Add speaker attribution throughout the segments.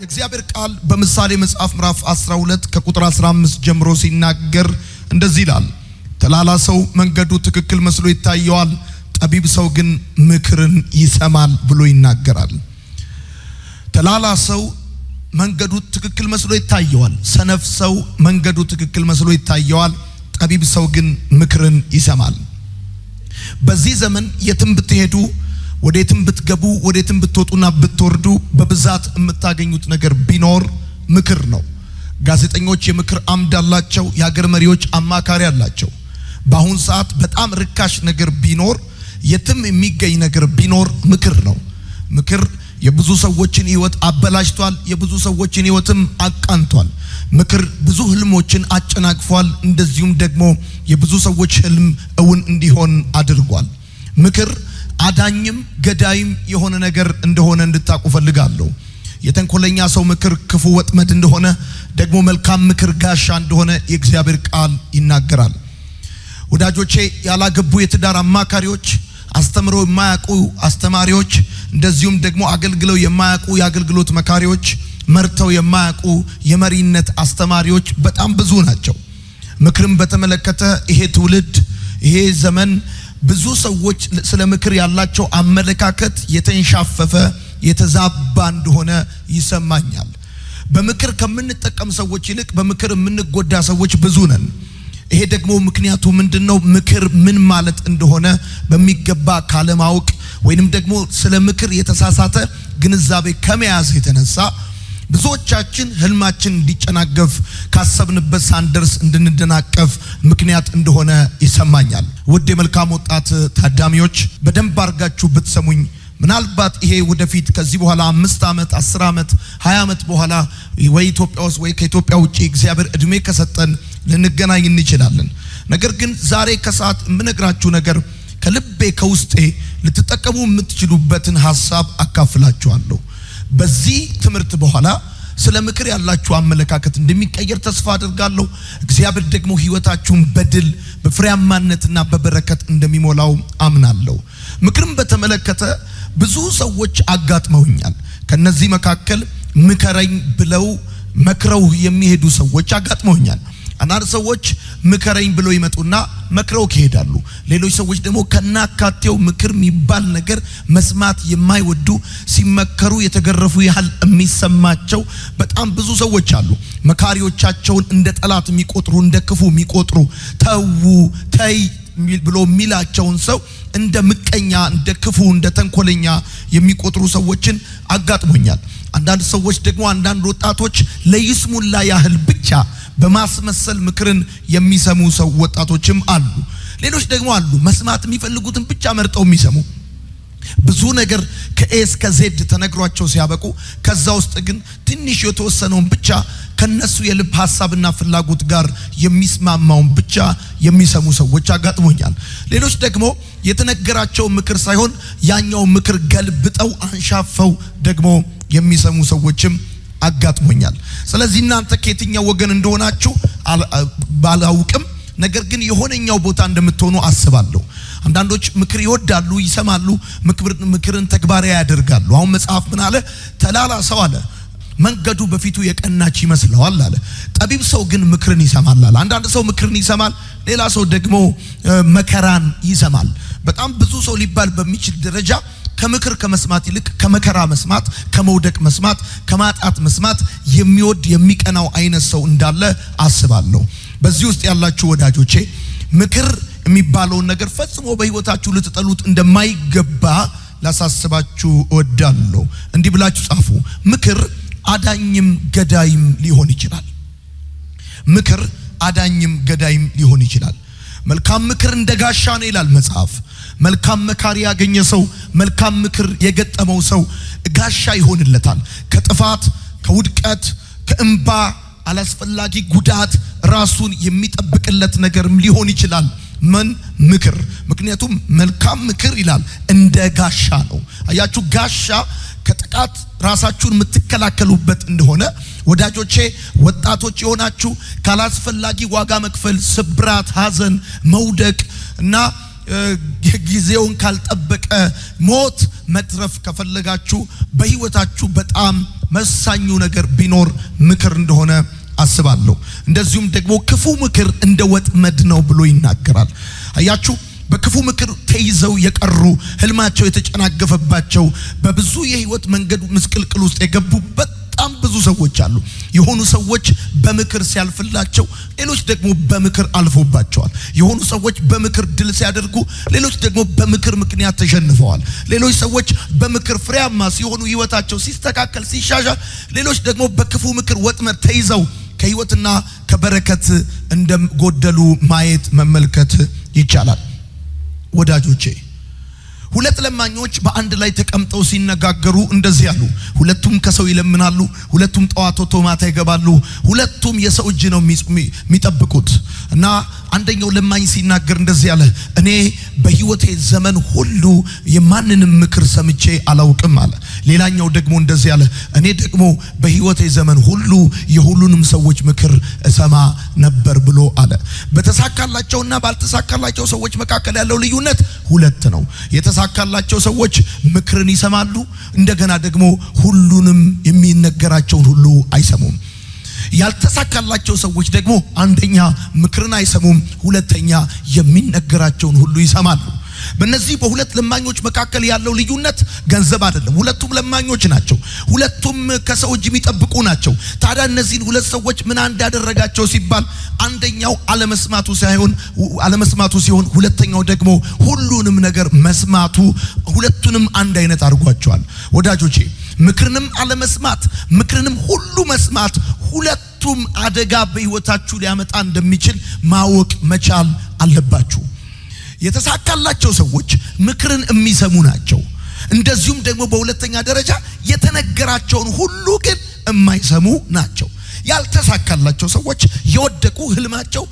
Speaker 1: የእግዚአብሔር ቃል በምሳሌ መጽሐፍ ምዕራፍ 12 ከቁጥር 15 ጀምሮ ሲናገር እንደዚህ ይላል። ተላላ ሰው መንገዱ ትክክል መስሎ ይታየዋል፣ ጠቢብ ሰው ግን ምክርን ይሰማል ብሎ ይናገራል። ተላላ ሰው መንገዱ ትክክል መስሎ ይታየዋል፣ ሰነፍ ሰው መንገዱ ትክክል መስሎ ይታየዋል፣ ጠቢብ ሰው ግን ምክርን ይሰማል። በዚህ ዘመን የትም ብትሄዱ ወዴትም ብትገቡ ወዴትም ብትወጡና ብትወርዱ በብዛት የምታገኙት ነገር ቢኖር ምክር ነው። ጋዜጠኞች የምክር አምድ አላቸው፣ የሀገር መሪዎች አማካሪ አላቸው። በአሁን ሰዓት በጣም ርካሽ ነገር ቢኖር የትም የሚገኝ ነገር ቢኖር ምክር ነው። ምክር የብዙ ሰዎችን ህይወት አበላሽቷል፣ የብዙ ሰዎችን ህይወትም አቃንቷል። ምክር ብዙ ህልሞችን አጨናቅፏል፣ እንደዚሁም ደግሞ የብዙ ሰዎች ህልም እውን እንዲሆን አድርጓል። ምክር አዳኝም ገዳይም የሆነ ነገር እንደሆነ እንድታቁ ፈልጋለሁ። የተንኮለኛ ሰው ምክር ክፉ ወጥመድ እንደሆነ፣ ደግሞ መልካም ምክር ጋሻ እንደሆነ የእግዚአብሔር ቃል ይናገራል። ወዳጆቼ ያላገቡ የትዳር አማካሪዎች፣ አስተምረው የማያውቁ አስተማሪዎች፣ እንደዚሁም ደግሞ አገልግለው የማያውቁ የአገልግሎት መካሪዎች፣ መርተው የማያውቁ የመሪነት አስተማሪዎች በጣም ብዙ ናቸው። ምክርን በተመለከተ ይሄ ትውልድ ይሄ ዘመን ብዙ ሰዎች ስለ ምክር ያላቸው አመለካከት የተንሻፈፈ የተዛባ እንደሆነ ይሰማኛል። በምክር ከምንጠቀም ሰዎች ይልቅ በምክር የምንጎዳ ሰዎች ብዙ ነን። ይሄ ደግሞ ምክንያቱ ምንድነው? ምክር ምን ማለት እንደሆነ በሚገባ ካለማወቅ ወይንም ደግሞ ስለ ምክር የተሳሳተ ግንዛቤ ከመያዝ የተነሳ ብዙዎቻችን ህልማችን እንዲጨናገፍ ካሰብንበት ሳንደርስ እንድንደናቀፍ ምክንያት እንደሆነ ይሰማኛል። ውድ የመልካም ወጣት ታዳሚዎች በደንብ አርጋችሁ ብትሰሙኝ ምናልባት ይሄ ወደፊት ከዚህ በኋላ 5 ዓመት 10 ዓመት 20 ዓመት በኋላ ወይ ኢትዮጵያ ውስጥ ወይ ከኢትዮጵያ ውጪ እግዚአብሔር እድሜ ከሰጠን ልንገናኝ እንችላለን። ነገር ግን ዛሬ ከሰዓት የምነግራችሁ ነገር ከልቤ ከውስጤ ልትጠቀሙ የምትችሉበትን ሐሳብ አካፍላችኋለሁ። በዚህ ትምህርት በኋላ ስለ ምክር ያላችሁ አመለካከት እንደሚቀየር ተስፋ አድርጋለሁ። እግዚአብሔር ደግሞ ህይወታችሁን በድል በፍሬያማነትና በበረከት እንደሚሞላው አምናለሁ። ምክርን በተመለከተ ብዙ ሰዎች አጋጥመውኛል። ከነዚህ መካከል ምከረኝ ብለው መክረው የሚሄዱ ሰዎች አጋጥመውኛል። አንዳንድ ሰዎች ምከረኝ ብለው ይመጡና መክረው ይሄዳሉ። ሌሎች ሰዎች ደግሞ ከናካቴው ምክር የሚባል ነገር መስማት የማይወዱ ሲመከሩ የተገረፉ ያህል የሚሰማቸው በጣም ብዙ ሰዎች አሉ። መካሪዎቻቸውን እንደ ጠላት የሚቆጥሩ እንደ ክፉ የሚቆጥሩ ተው ተይ ብሎ የሚላቸውን ሰው እንደ ምቀኛ እንደ ክፉ እንደ ተንኮለኛ የሚቆጥሩ ሰዎችን አጋጥሞኛል። አንዳንድ ሰዎች ደግሞ አንዳንድ ወጣቶች ለይስሙላ ያህል ብቻ በማስመሰል ምክርን የሚሰሙ ሰው ወጣቶችም አሉ። ሌሎች ደግሞ አሉ መስማት የሚፈልጉትን ብቻ መርጠው የሚሰሙ ብዙ ነገር ከኤስ ከዜድ ተነግሯቸው ሲያበቁ ከዛ ውስጥ ግን ትንሽ የተወሰነውን ብቻ ከነሱ የልብ ሐሳብና ፍላጎት ጋር የሚስማማውን ብቻ የሚሰሙ ሰዎች አጋጥሞኛል። ሌሎች ደግሞ የተነገራቸው ምክር ሳይሆን ያኛው ምክር ገልብጠው አንሻፈው ደግሞ የሚሰሙ ሰዎችም አጋጥሞኛል። ስለዚህ እናንተ ከየትኛው ወገን እንደሆናችሁ ባላውቅም ነገር ግን የሆነኛው ቦታ እንደምትሆኑ አስባለሁ። አንዳንዶች ምክር ይወዳሉ፣ ይሰማሉ፣ ምክርን ተግባራዊ ያደርጋሉ። አሁን መጽሐፍ ምን አለ? ተላላ ሰው አለ መንገዱ በፊቱ የቀናች ይመስለዋል አለ፣ ጠቢብ ሰው ግን ምክርን ይሰማል አለ። አንዳንድ ሰው ምክርን ይሰማል፣ ሌላ ሰው ደግሞ መከራን ይሰማል። በጣም ብዙ ሰው ሊባል በሚችል ደረጃ ከምክር ከመስማት ይልቅ ከመከራ መስማት፣ ከመውደቅ መስማት፣ ከማጣት መስማት የሚወድ የሚቀናው አይነት ሰው እንዳለ አስባለሁ። በዚህ ውስጥ ያላችሁ ወዳጆቼ ምክር የሚባለውን ነገር ፈጽሞ በህይወታችሁ ልትጠሉት እንደማይገባ ላሳስባችሁ እወዳለሁ። እንዲህ ብላችሁ ጻፉ። ምክር አዳኝም ገዳይም ሊሆን ይችላል። ምክር አዳኝም ገዳይም ሊሆን ይችላል። መልካም ምክር እንደ ጋሻ ነው ይላል መጽሐፍ። መልካም መካሪ ያገኘ ሰው፣ መልካም ምክር የገጠመው ሰው ጋሻ ይሆንለታል። ከጥፋት ከውድቀት ከእንባ አላስፈላጊ ጉዳት ራሱን የሚጠብቅለት ነገርም ሊሆን ይችላል። ምን ምክር? ምክንያቱም መልካም ምክር ይላል እንደ ጋሻ ነው። አያችሁ ጋሻ ከጥቃት ራሳችሁን የምትከላከሉበት እንደሆነ ወዳጆቼ ወጣቶች የሆናችሁ ካላስፈላጊ ዋጋ መክፈል፣ ስብራት፣ ሐዘን፣ መውደቅ እና ጊዜውን ካልጠበቀ ሞት መትረፍ ከፈለጋችሁ በህይወታችሁ በጣም መሳኙ ነገር ቢኖር ምክር እንደሆነ አስባለሁ። እንደዚሁም ደግሞ ክፉ ምክር እንደ ወጥመድ ነው ብሎ ይናገራል። አያችሁ በክፉ ምክር ተይዘው የቀሩ ህልማቸው የተጨናገፈባቸው በብዙ የህይወት መንገድ ምስቅልቅል ውስጥ የገቡበት በጣም ብዙ ሰዎች አሉ። የሆኑ ሰዎች በምክር ሲያልፍላቸው ሌሎች ደግሞ በምክር አልፎባቸዋል። የሆኑ ሰዎች በምክር ድል ሲያደርጉ ሌሎች ደግሞ በምክር ምክንያት ተሸንፈዋል። ሌሎች ሰዎች በምክር ፍሬያማ ሲሆኑ ህይወታቸው ሲስተካከል ሲሻሻል፣ ሌሎች ደግሞ በክፉ ምክር ወጥመድ ተይዘው ከህይወትና ከበረከት እንደጎደሉ ማየት መመልከት ይቻላል። ወዳጆቼ ሁለት ለማኞች በአንድ ላይ ተቀምጠው ሲነጋገሩ እንደዚህ ያሉ። ሁለቱም ከሰው ይለምናሉ። ሁለቱም ጠዋት ወጥቶ ማታ ይገባሉ። ሁለቱም የሰው እጅ ነው የሚጠብቁት። እና አንደኛው ለማኝ ሲናገር እንደዚህ ያለ፣ እኔ በህይወቴ ዘመን ሁሉ የማንንም ምክር ሰምቼ አላውቅም አለ። ሌላኛው ደግሞ እንደዚህ ያለ፣ እኔ ደግሞ በህይወቴ ዘመን ሁሉ የሁሉንም ሰዎች ምክር እሰማ ነበር ብሎ አለ። በተሳካላቸውና ባልተሳካላቸው ሰዎች መካከል ያለው ልዩነት ሁለት ነው። የተሳካላቸው ሰዎች ምክርን ይሰማሉ። እንደገና ደግሞ ሁሉንም የሚነገራቸውን ሁሉ አይሰሙም። ያልተሳካላቸው ሰዎች ደግሞ አንደኛ ምክርን አይሰሙም፣ ሁለተኛ የሚነገራቸውን ሁሉ ይሰማሉ። በእነዚህ በሁለት ለማኞች መካከል ያለው ልዩነት ገንዘብ አይደለም። ሁለቱም ለማኞች ናቸው። ሁለቱም ከሰው እጅ የሚጠብቁ ናቸው። ታዲያ እነዚህን ሁለት ሰዎች ምን እንዳደረጋቸው ሲባል አንደኛው አለመስማቱ ሲሆን ሁለተኛው ደግሞ ሁሉንም ነገር መስማቱ ሁለቱንም አንድ አይነት አድርጓቸዋል። ወዳጆቼ ምክርንም አለመስማት ምክርንም ሁሉ መስማት ሁለቱም አደጋ በህይወታችሁ ሊያመጣ እንደሚችል ማወቅ መቻል አለባችሁ። የተሳካላቸው ሰዎች ምክርን የሚሰሙ ናቸው። እንደዚሁም ደግሞ በሁለተኛ ደረጃ የተነገራቸውን ሁሉ ግን የማይሰሙ ናቸው። ያልተሳካላቸው ሰዎች የወደቁ ህልማቸው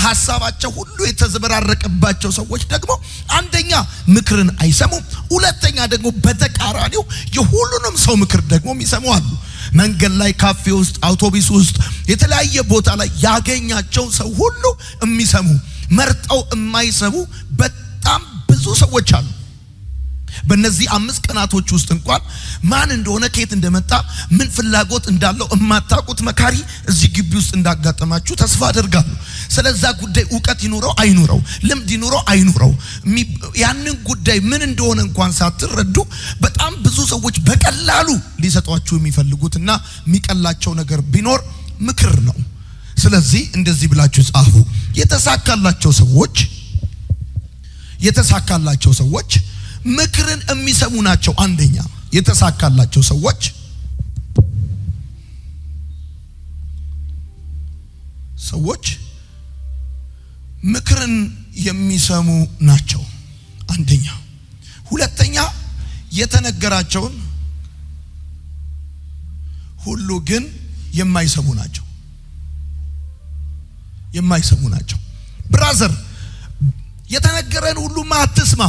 Speaker 1: ሐሳባቸው ሁሉ የተዘበራረቀባቸው ሰዎች ደግሞ አንደኛ ምክርን አይሰሙም፣ ሁለተኛ ደግሞ በተቃራኒው የሁሉንም ሰው ምክር ደግሞ የሚሰሙ አሉ። መንገድ ላይ፣ ካፌ ውስጥ፣ አውቶቡስ ውስጥ፣ የተለያየ ቦታ ላይ ያገኛቸው ሰው ሁሉ የሚሰሙ መርጠው የማይሰሙ በጣም ብዙ ሰዎች አሉ። በእነዚህ 5 ቀናቶች ውስጥ እንኳን ማን እንደሆነ ከየት እንደመጣ ምን ፍላጎት እንዳለው የማታውቁት መካሪ እዚህ ግቢ ውስጥ እንዳጋጠማችሁ ተስፋ አደርጋለሁ። ስለዛ ጉዳይ ዕውቀት ይኑረው አይኑረው፣ ልምድ ይኑረው አይኑረው፣ ያንን ጉዳይ ምን እንደሆነ እንኳን ሳትረዱ በጣም ብዙ ሰዎች በቀላሉ ሊሰጧችሁ የሚፈልጉትና የሚቀላቸው ነገር ቢኖር ምክር ነው። ስለዚህ እንደዚህ ብላችሁ ጻፉ። የተሳካላቸው ሰዎች ምክርን የሚሰሙ ናቸው። አንደኛ የተሳካላቸው ሰዎች ምክርን የሚሰሙ ናቸው። አንደኛ። ሁለተኛ የተነገራቸውን ሁሉ ግን የማይሰሙ ናቸው። ብራዘር የተነገረን ሁሉ አትስማ።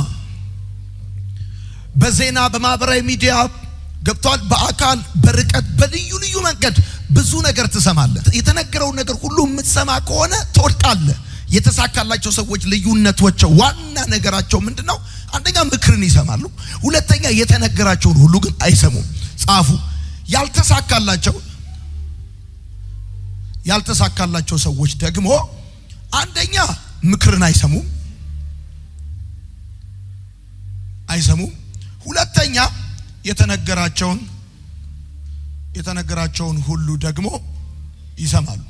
Speaker 1: በዜና በማህበራዊ ሚዲያ ገብቷል፣ በአካል በርቀት በልዩ ልዩ መንገድ ብዙ ነገር ትሰማለህ። የተነገረውን ነገር ሁሉ የምትሰማ ከሆነ ትወድቃለህ። የተሳካላቸው ሰዎች ልዩነቶቸው ዋና ነገራቸው ምንድነው? አንደኛ ምክርን ይሰማሉ፣ ሁለተኛ የተነገራቸውን ሁሉ ግን አይሰሙም። ጻፉ። ያልተሳካላቸው ሰዎች ደግሞ አንደኛ ምክርን አይሰሙም፣ ሁለተኛ የተነገራቸውን ሁሉ ደግሞ ይሰማሉ።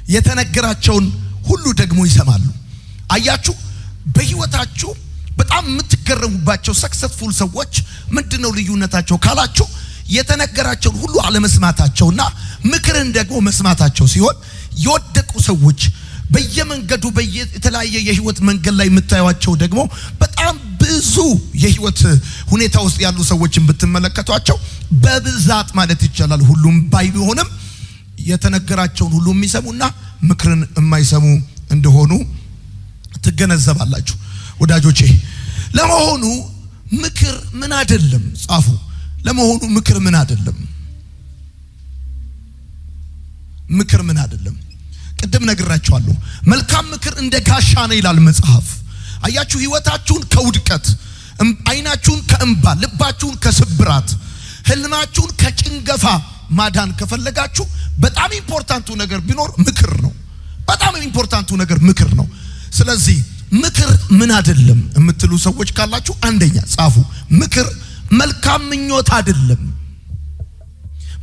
Speaker 1: የተነገራቸውን ሁሉ ደግሞ ይሰማሉ። አያችሁ፣ በህይወታችሁ በጣም የምትገረሙባቸው ሰክሰስፉል ሰዎች ምንድነው ልዩነታቸው ካላችሁ የተነገራቸውን ሁሉ አለመስማታቸውና ምክርን ደግሞ መስማታቸው ሲሆን፣ የወደቁ ሰዎች በየመንገዱ በየተለያየ የህይወት መንገድ ላይ የምታዩቸው ደግሞ በጣም ብዙ የህይወት ሁኔታ ውስጥ ያሉ ሰዎችን ብትመለከቷቸው በብዛት ማለት ይቻላል ሁሉም ባይሆንም የተነገራቸውን ሁሉ የሚሰሙና ምክርን የማይሰሙ እንደሆኑ ትገነዘባላችሁ። ወዳጆቼ ለመሆኑ ምክር ምን አይደለም? ጻፉ። ለመሆኑ ምክር ምን አይደለም? ምክር ምን አይደለም? ቅድም ነግራችኋለሁ። መልካም ምክር እንደ ጋሻ ነው ይላል መጽሐፍ። አያችሁ፣ ህይወታችሁን ከውድቀት፣ አይናችሁን ከእንባ፣ ልባችሁን ከስብራት፣ ህልማችሁን ከጭንገፋ ማዳን ከፈለጋችሁ በጣም ኢምፖርታንቱ ነገር ቢኖር ምክር ነው። በጣም ኢምፖርታንቱ ነገር ምክር ነው። ስለዚህ ምክር ምን አይደለም የምትሉ ሰዎች ካላችሁ አንደኛ ጻፉ። ምክር መልካም ምኞት አይደለም።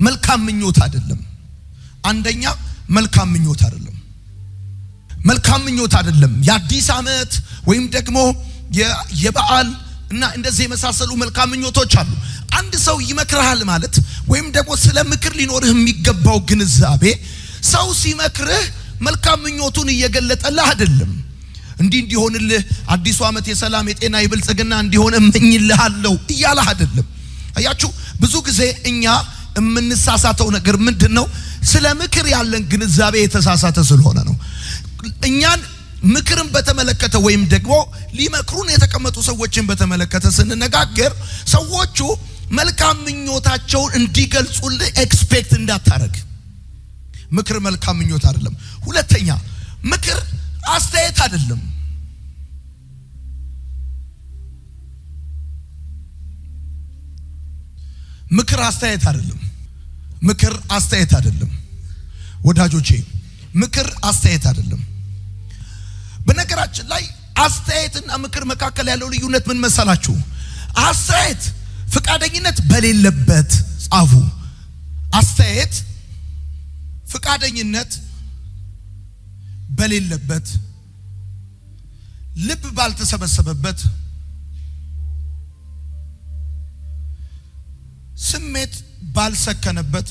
Speaker 1: መልካም ምኞት አይደለም። አንደኛ መልካም ምኞት አይደለም። መልካም ምኞት አይደለም። የአዲስ ዓመት ወይም ደግሞ የበዓል እና እንደዚህ የመሳሰሉ መልካም ምኞቶች አሉ። አንድ ሰው ይመክርሃል ማለት ወይም ደግሞ ስለ ምክር ሊኖርህ የሚገባው ግንዛቤ ሰው ሲመክርህ መልካም ምኞቱን እየገለጠልህ አይደለም። እንዲሆንልህ አዲሱ ዓመት የሰላም የጤና የብልጽግና እንዲሆን እመኝልሃለሁ እያለህ አይደለም። አያችሁ ብዙ ጊዜ እኛ የምንሳሳተው ነገር ምንድነው? ስለ ምክር ያለን ግንዛቤ የተሳሳተ ስለሆነ ነው። እኛን ምክርን በተመለከተ ወይም ደግሞ ሊመክሩን የተቀመጡ ሰዎችን በተመለከተ ስንነጋገር ሰዎቹ መልካም ምኞታቸውን እንዲገልጹልህ ኤክስፔክት እንዳታረግ። ምክር መልካም ምኞት አይደለም። ሁለተኛ ምክር አስተያየት አይደለም። ምክር አስተያየት አይደለም። ምክር አስተያየት አይደለም ወዳጆቼ፣ ምክር አስተያየት አይደለም። በነገራችን ላይ አስተያየትና ምክር መካከል ያለው ልዩነት ምን መሰላችሁ? አስተያየት ፍቃደኝነት በሌለበት ጻፉ። አስተያየት ፍቃደኝነት በሌለበት ልብ ባልተሰበሰበበት ስሜት ባልሰከነበት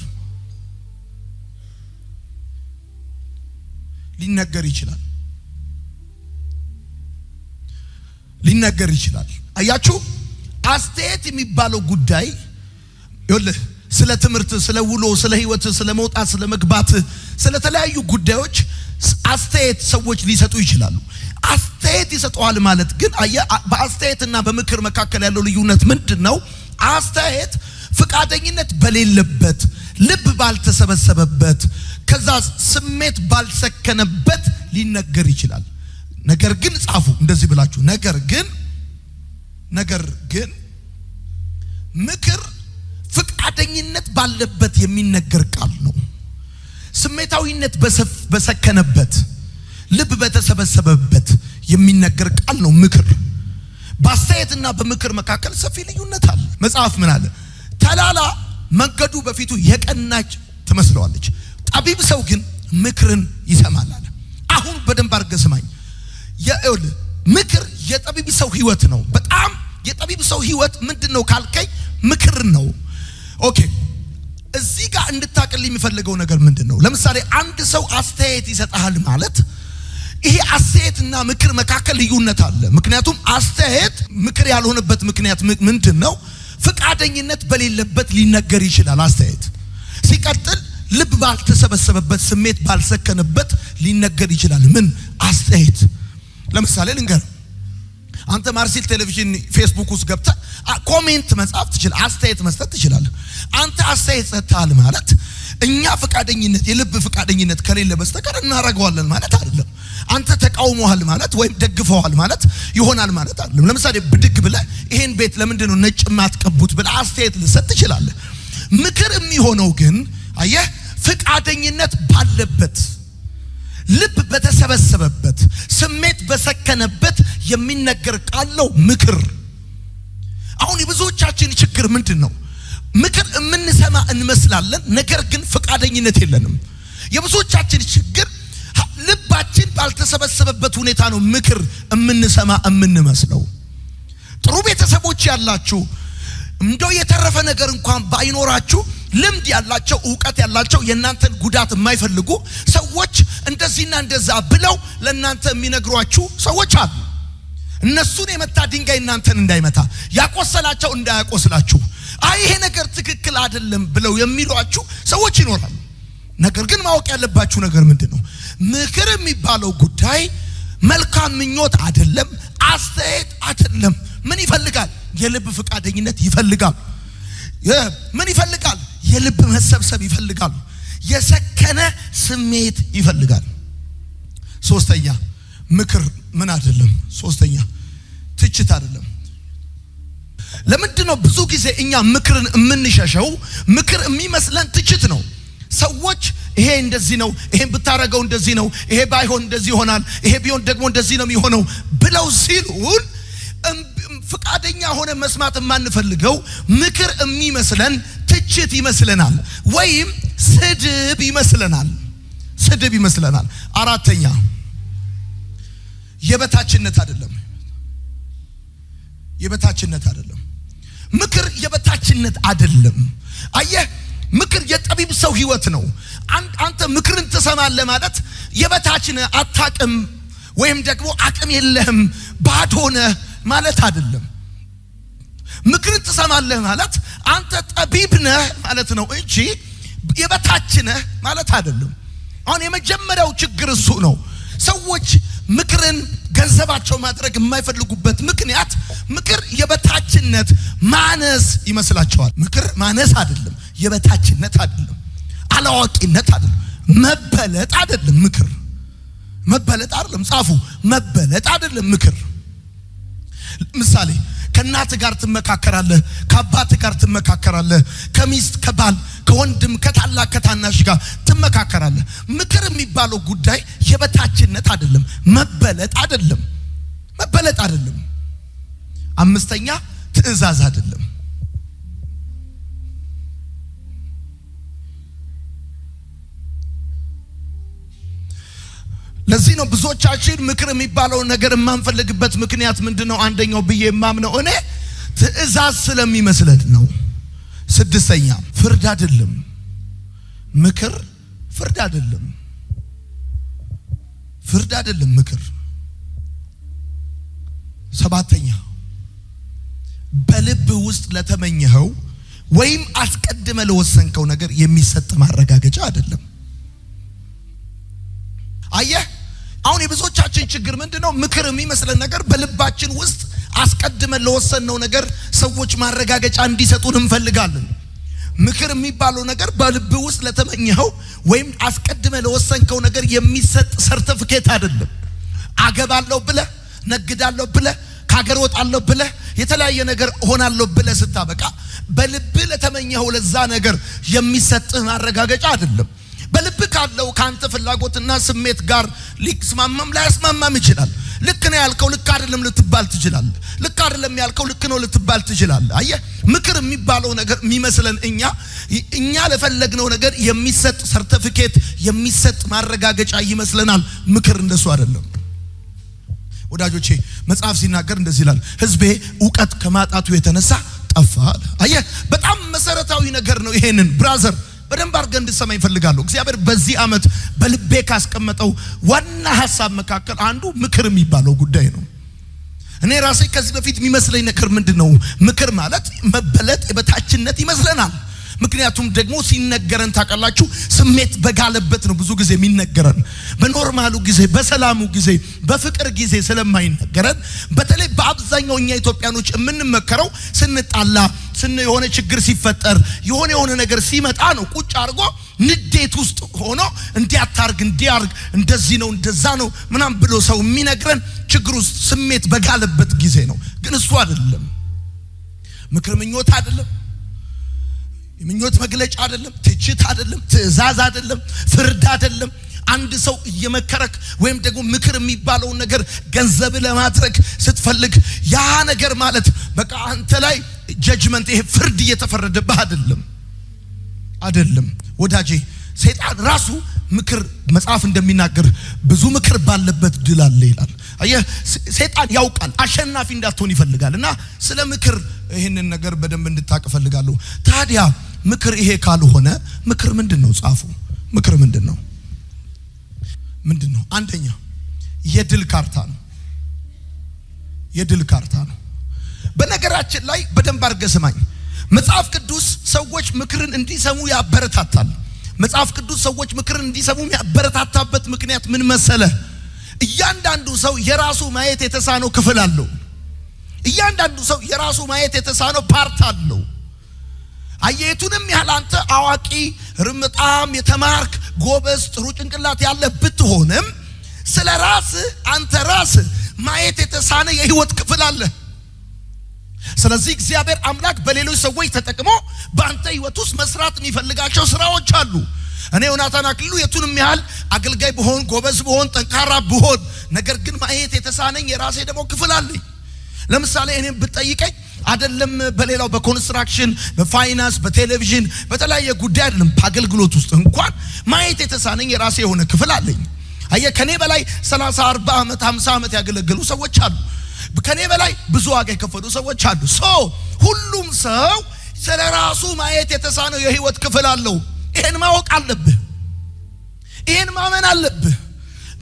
Speaker 1: ሊነገር ይችላል። አያችሁ አስተያየት የሚባለው ጉዳይ ይኸውልህ ስለ ትምህርት፣ ስለ ውሎ፣ ስለ ህይወት፣ ስለ መውጣት፣ ስለ መግባት፣ ስለ ተለያዩ ጉዳዮች አስተያየት ሰዎች ሊሰጡ ይችላሉ። አስተያየት ይሰጣዋል ማለት ግን በአስተያየትና በምክር መካከል ያለው ልዩነት ምንድነው? አስተያየት ፍቃደኝነት በሌለበት ልብ ባልተሰበሰበበት ከዛ ስሜት ባልሰከነበት ሊነገር ይችላል። ነገር ግን ጻፉ እንደዚህ ብላችሁ ነገር ግን ምክር ፍቃደኝነት ባለበት የሚነገር ቃል ነው። ስሜታዊነት በሰከነበት ልብ በተሰበሰበበት የሚነገር ቃል ነው ምክር። በአስተያየትና በምክር መካከል ሰፊ ልዩነት አለ። መጽሐፍ ምን አለ? ተላላ መንገዱ በፊቱ የቀናች ትመስለዋለች፣ ጠቢብ ሰው ግን ምክርን ይሰማል አለ። አሁን በደንብ አድርገህ ስማኝ። ምክር የጠቢብ ሰው ህይወት ነው። በጣም የጠቢብ ሰው ህይወት ምንድነው ካልከኝ ምክር ነው። ኦኬ እዚህ ጋር እንድታቀል የሚፈልገው ነገር ምንድነው? ለምሳሌ አንድ ሰው አስተያየት ይሰጣል ማለት ይሄ አስተያየትና ምክር መካከል ልዩነት አለ። ምክንያቱም አስተያየት ምክር ያልሆነበት ምክንያት ምንድነው? ፍቃደኝነት በሌለበት ሊነገር ይችላል አስተያየት። ሲቀጥል ልብ ባልተሰበሰበበት ስሜት ባልሰከነበት ሊነገር ይችላል ምን አስተያየት። ለምሳሌ ልንገር፣ አንተ ማርሲል ቴሌቪዥን ፌስቡክ ውስጥ ገብተህ ኮሜንት መጻፍ ትችላለህ፣ አስተያየት መስጠት ትችላለህ። አንተ አስተያየት ሰጥተሃል ማለት እኛ ፍቃደኝነት የልብ ፍቃደኝነት ከሌለ በስተቀር እናረጋዋለን ማለት አይደለም። አንተ ተቃውሞሃል ማለት ወይም ደግፈዋል ማለት ይሆናል ማለት አይደለም። ለምሳሌ ብድግ ብለህ ይሄን ቤት ለምንድን ነው ነጭ ማትቀቡት ብለህ አስተያየት ልሰጥ ትችላለህ። ምክር የሚሆነው ግን አየህ ፍቃደኝነት ባለበት ልብ በተሰበሰበበት ስሜት በሰከነበት የሚነገር ቃል ነው ምክር። አሁን የብዙዎቻችን ችግር ምንድነው? ምክር የምንሰማ እንመስላለን፣ ነገር ግን ፍቃደኝነት የለንም። የብዙዎቻችን ችግር ልባችን ባልተሰበሰበበት ሁኔታ ነው ምክር የምንሰማ የምንመስለው። ጥሩ ቤተሰቦች ያላችሁ እንደው የተረፈ ነገር እንኳን ባይኖራችሁ ልምድ ያላቸው ዕውቀት ያላቸው የናንተን ጉዳት የማይፈልጉ ሰዎች እንደዚህና እንደዛ ብለው ለናንተ የሚነግሯችሁ ሰዎች አሉ። እነሱን የመታ ድንጋይ እናንተን እንዳይመታ፣ ያቆሰላቸው እንዳያቆስላችሁ፣ ይሄ ነገር ትክክል አይደለም ብለው የሚሏችሁ ሰዎች ይኖራሉ። ነገር ግን ማወቅ ያለባችሁ ነገር ምንድነው? ምክር የሚባለው ጉዳይ መልካም ምኞት አይደለም፣ አስተያየት አይደለም። ምን ይፈልጋል? የልብ ፍቃደኝነት ይፈልጋል። ምን ይፈልጋል? የልብ መሰብሰብ ይፈልጋል። የሰከነ ስሜት ይፈልጋል። ሶስተኛ ምክር ምን አይደለም? ሶስተኛ ትችት አይደለም። ለምንድነው ብዙ ጊዜ እኛ ምክርን የምንሸሸው? ምክር የሚመስለን ትችት ነው። ሰዎች ይሄ እንደዚህ ነው፣ ይሄን ብታረገው እንደዚህ ነው፣ ይሄ ባይሆን እንደዚህ ይሆናል፣ ይሄ ቢሆን ደግሞ እንደዚህ ነው የሚሆነው ብለው ሲሉን ፍቃደኛ ሆነ መስማት የማንፈልገው ምክር የሚመስለን ትችት ይመስለናል፣ ወይም ስድብ ይመስለናል። አራተኛ የበታችነት አይደለም። ምክር የበታችነት አይደለም። አየህ፣ ምክር የጠቢብ ሰው ህይወት ነው። አንተ ምክርን ትሰማለህ ማለት የበታችነ አታቅም ወይም ደግሞ አቅም የለህም ባዶ ነህ ማለት አይደለም። ምክርን ትሰማለህ ማለት አንተ ጠቢብ ነህ ማለት ነው እንጂ የበታችነህ ማለት አይደለም። አሁን የመጀመሪያው ችግር እሱ ነው። ሰዎች ምክርን ገንዘባቸው ማድረግ የማይፈልጉበት ምክንያት ምክር የበታችነት ማነስ ይመስላቸዋል። ምክር ማነስ አይደለም፣ የበታችነት አይደለም፣ አላዋቂነት አይደለም፣ መበለጥ አይደለም። ምክር መበለጥ አይደለም። ጻፉ፣ መበለጥ አይደለም ምክር። ምሳሌ ከእናት ጋር ትመካከራለህ፣ ከአባት ጋር ትመካከራለህ፣ ከሚስት ከባል ከወንድም ከታላቅ ከታናሽ ጋር ትመካከራለህ። ምክር የሚባለው ጉዳይ የበታችነት አይደለም፣ መበለጥ አይደለም። አምስተኛ ትእዛዝ አይደለም። ለዚህ ነው ብዙዎቻችን ምክር የሚባለው ነገር የማንፈልግበት ምክንያት ምንድነው? አንደኛው ብዬ የማምነው እኔ ትእዛዝ ስለሚመስለን ነው። ስድስተኛ ፍርድ አይደለም። ምክር ፍርድ አይደለም ምክር። ሰባተኛ በልብ ውስጥ ለተመኘኸው ወይም አስቀድመ ለወሰንከው ነገር የሚሰጥ ማረጋገጫ አይደለም። አየህ፣ አሁን የብዙዎቻችን ችግር ምንድነው? ምክር የሚመስለን ነገር በልባችን ውስጥ አስቀድመን ለወሰንነው ነገር ሰዎች ማረጋገጫ እንዲሰጡን እንፈልጋለን። ምክር የሚባለው ነገር በልብ ውስጥ ለተመኘኸው ወይም አስቀድመ ለወሰንከው ነገር የሚሰጥ ሰርቲፊኬት አይደለም። አገባለሁ ብለህ፣ ነግዳለሁ ብለህ፣ ከሀገር ወጣለሁ ብለህ፣ የተለያየ ነገር ሆናለሁ ብለህ ስታበቃ በልብ ለተመኘኸው ለዛ ነገር የሚሰጥህ ማረጋገጫ አይደለም። በልብ ካለው ካንተ ፍላጎትና ስሜት ጋር ሊስማማም ላይስማማም ይችላል። ልክ ነው ያልከው ልክ አይደለም ልትባል ትችላለህ። ልክ አይደለም ያልከው ልክ ነው ልትባል ትችላለህ። አየህ፣ ምክር የሚባለው ነገር የሚመስለን እኛ ለፈለግነው ነገር የሚሰጥ ሰርቲፊኬት የሚሰጥ ማረጋገጫ ይመስለናል። ምክር እንደሱ አይደለም ወዳጆቼ። መጽሐፍ ሲናገር እንደዚህ ይላል፣ ሕዝቤ ዕውቀት ከማጣቱ የተነሳ ጠፋ። አየህ፣ በጣም መሰረታዊ ነገር ነው። ይሄንን ብራዘር በደንብ አድርገህ እንድትሰማ ይፈልጋለሁ። እግዚአብሔር በዚህ ዓመት በልቤ ካስቀመጠው ዋና ሐሳብ መካከል አንዱ ምክር የሚባለው ጉዳይ ነው። እኔ ራሴ ከዚህ በፊት የሚመስለኝ ነገር ምንድነው? ምክር ማለት መበለጥ የበታችነት ይመስለናል። ምክንያቱም ደግሞ ሲነገረን ታውቃላችሁ ስሜት በጋለበት ነው ብዙ ጊዜ የሚነገረን። በኖርማሉ ጊዜ፣ በሰላሙ ጊዜ፣ በፍቅር ጊዜ ስለማይነገረን በተለይ በአብዛኛው እኛ ኢትዮጵያኖች የምንመከረው ስንጣላ፣ የሆነ ችግር ሲፈጠር፣ የሆነ ነገር ሲመጣ ነው። ቁጭ አድርጎ ንዴት ውስጥ ሆኖ እንዲያታርግ እንዲያርግ እንደዚህ ነው እንደዛ ነው ምናም ብሎ ሰው የሚነግረን ችግር ውስጥ ስሜት በጋለበት ጊዜ ነው። ግን እሱ አይደለም ምክር። ምኞት አይደለም፣ የምኞት መግለጫ አይደለም፣ ትችት አይደለም፣ ትእዛዝ አይደለም፣ ፍርድ አይደለም። አንድ ሰው እየመከረክ ወይም ደግሞ ምክር የሚባለው ነገር ገንዘብ ለማድረግ ስትፈልግ ያ ነገር ማለት በቃ አንተ ላይ ጀጅመንት ይሄ ፍርድ እየተፈረደብህ አይደለም ወዳጄ። ሰይጣን ራሱ ምክር መጽሐፍ እንደሚናገር ብዙ ምክር ባለበት ድል አለ ይላል። አየህ፣ ሰይጣን ያውቃል አሸናፊ እንዳትሆን ይፈልጋል። እና ስለ ምክር ይሄንን ነገር በደንብ እንድታውቅ ፈልጋለሁ። ታዲያ ምክር ይሄ ካልሆነ ምክር ምንድነው? ጻፉ። ምክር ምንድነው? አንደኛ የድል ካርታ ነው። በነገራችን ላይ በደንብ አድርገህ ስማኝ። መጽሐፍ ቅዱስ ሰዎች ምክርን እንዲሰሙ ያበረታታል። መጽሐፍ ቅዱስ ሰዎች ምክርን እንዲሰሙ ያበረታታበት ምክንያት ምን መሰለ? እያንዳንዱ ሰው የራሱ ማየት የተሳነው ክፍል አለው። እያንዳንዱ ሰው የራሱ ማየት የተሳነው ፓርት አለው። አየቱንም ያህል አንተ አዋቂ በጣም የተማርክ ጎበዝ ጥሩ ጭንቅላት ያለ ብትሆንም ስለ ራስህ አንተ ራስህ ማየት የተሳነ የህይወት ክፍል አለ። ስለዚህ እግዚአብሔር አምላክ በሌሎች ሰዎች ተጠቅሞ በአንተ ህይወት ውስጥ መስራት የሚፈልጋቸው ስራዎች አሉ። እኔ ዮናታን አክሊሉ የቱንም ያህል አገልጋይ ብሆን ጎበዝ ብሆን ጠንካራ ብሆን ነገር ግን ማየት የተሳነኝ የራሴ ደግሞ ክፍል አለኝ። ለምሳሌ እኔም ብትጠይቀኝ አይደለም በሌላው በኮንስትራክሽን በፋይናንስ በቴሌቪዥን በተለያየ ጉዳይ አይደለም በአገልግሎት ውስጥ እንኳን ማየት የተሳነኝ የራሴ የሆነ ክፍል አለኝ። አየህ ከኔ በላይ 30 40 ዓመት 50 ዓመት ያገለገሉ ሰዎች አሉ። ከኔ በላይ ብዙ ዋጋ የከፈሉ ሰዎች አሉ። ሁሉም ሰው ስለራሱ ማየት የተሳነው የህይወት ክፍል አለው። ይሄን ማወቅ አለብህ። ይሄን ማመን አለብህ።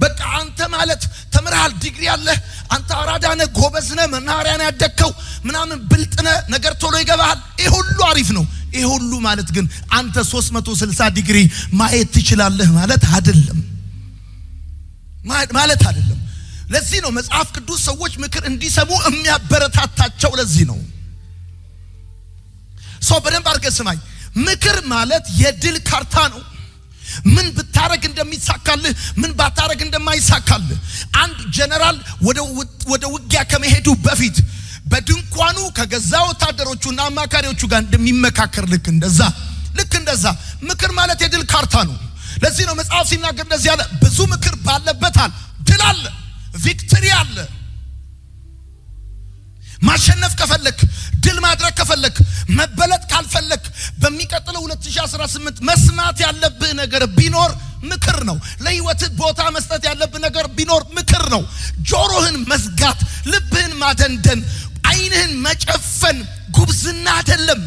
Speaker 1: በቃ አንተ ማለት ተምረሃል ዲግሪ አለ አንተ አራዳነ ጎበዝነ መናሪያን ያደከው ምናምን ብልጥነ ነገር ቶሎ ይገባል። ይሄ ሁሉ አሪፍ ነው። ይሄ ሁሉ ማለት ግን አንተ 360 ዲግሪ ማየት ትችላለህ ማለት አይደለም ማለት አይደለም። ለዚህ ነው መጽሐፍ ቅዱስ ሰዎች ምክር እንዲሰሙ የሚያበረታታቸው። ለዚህ ነው በደንብ አድርገህ ስማኝ። ምክር ማለት የድል ካርታ ነው። ምን ብታረግ እንደሚሳካልህ ምን ባታረግ እንደማይሳካልህ አንድ ጀነራል ወደ ውጊያ ከመሄዱ በፊት በድንኳኑ ከገዛ ወታደሮቹና አማካሪዎቹ ጋር እንደሚመካከር ልክ እንደዛ ምክር ማለት የድል ካርታ ነው። ለዚህ ነው መጽሐፍ ሲናገር እንደዚህ ያለ ብዙ ምክር ባለበት ድል አለ፣ ቪክቶሪ አለ። ማሸነፍ ከፈለክ ድል ማድረግ ከፈለክ መበለጥ ካልፈለክ በሚቀጥለው 2018 መስማት ያለብህ ነገር ቢኖር ምክር ነው። ለህይወትህ ቦታ መስጠት ያለብህ ነገር ቢኖር ምክር ነው። ጆሮህን መዝጋት፣ ልብህን ማደንደን፣ አይንህን መጨፈን ጉብዝና አይደለም።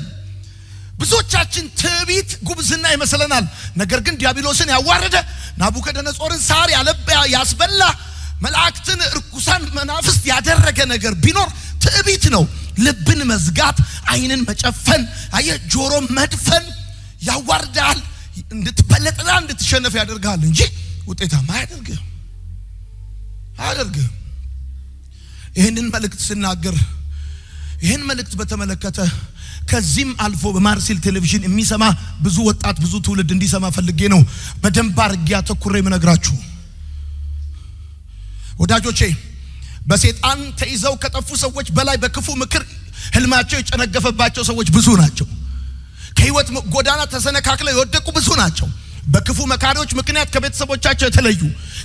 Speaker 1: ብዙዎቻችን ትዕቢት ጉብዝና ይመስለናል። ነገር ግን ዲያብሎስን ያዋረደ ናቡከደነጾርን ሳር ያስበላ መላእክትን ርኩሳን መናፍስት ያደረገ ነገር ቢኖር ትዕቢት ነው። ልብን መዝጋት፣ አይንን መጨፈን፣ ጆሮ መድፈን ያዋርዳል። እንድትበለጥና እንድትሸነፍ ያደርጋል እንጂ ውጤታማ አያደርግህ። ይህንን መልእክት ስናገር ይህን መልእክት በተመለከተ ከዚህም አልፎ በማርሴል ቴሌቪዥን የሚሰማ ብዙ ወጣት ብዙ ትውልድ እንዲሰማ ፈልጌ ነው በደንብ አድርጌ አተኩሬ የምነግራችሁ። ወዳጆቼ በሰይጣን ተይዘው ከጠፉ ሰዎች በላይ በክፉ ምክር ህልማቸው የጨነገፈባቸው ሰዎች ብዙ ናቸው። ከህይወት ጎዳና ተሰነካክለው የወደቁ ብዙ ናቸው። በክፉ መካሪዎች ምክንያት ከቤተሰቦቻቸው የተለዩ፣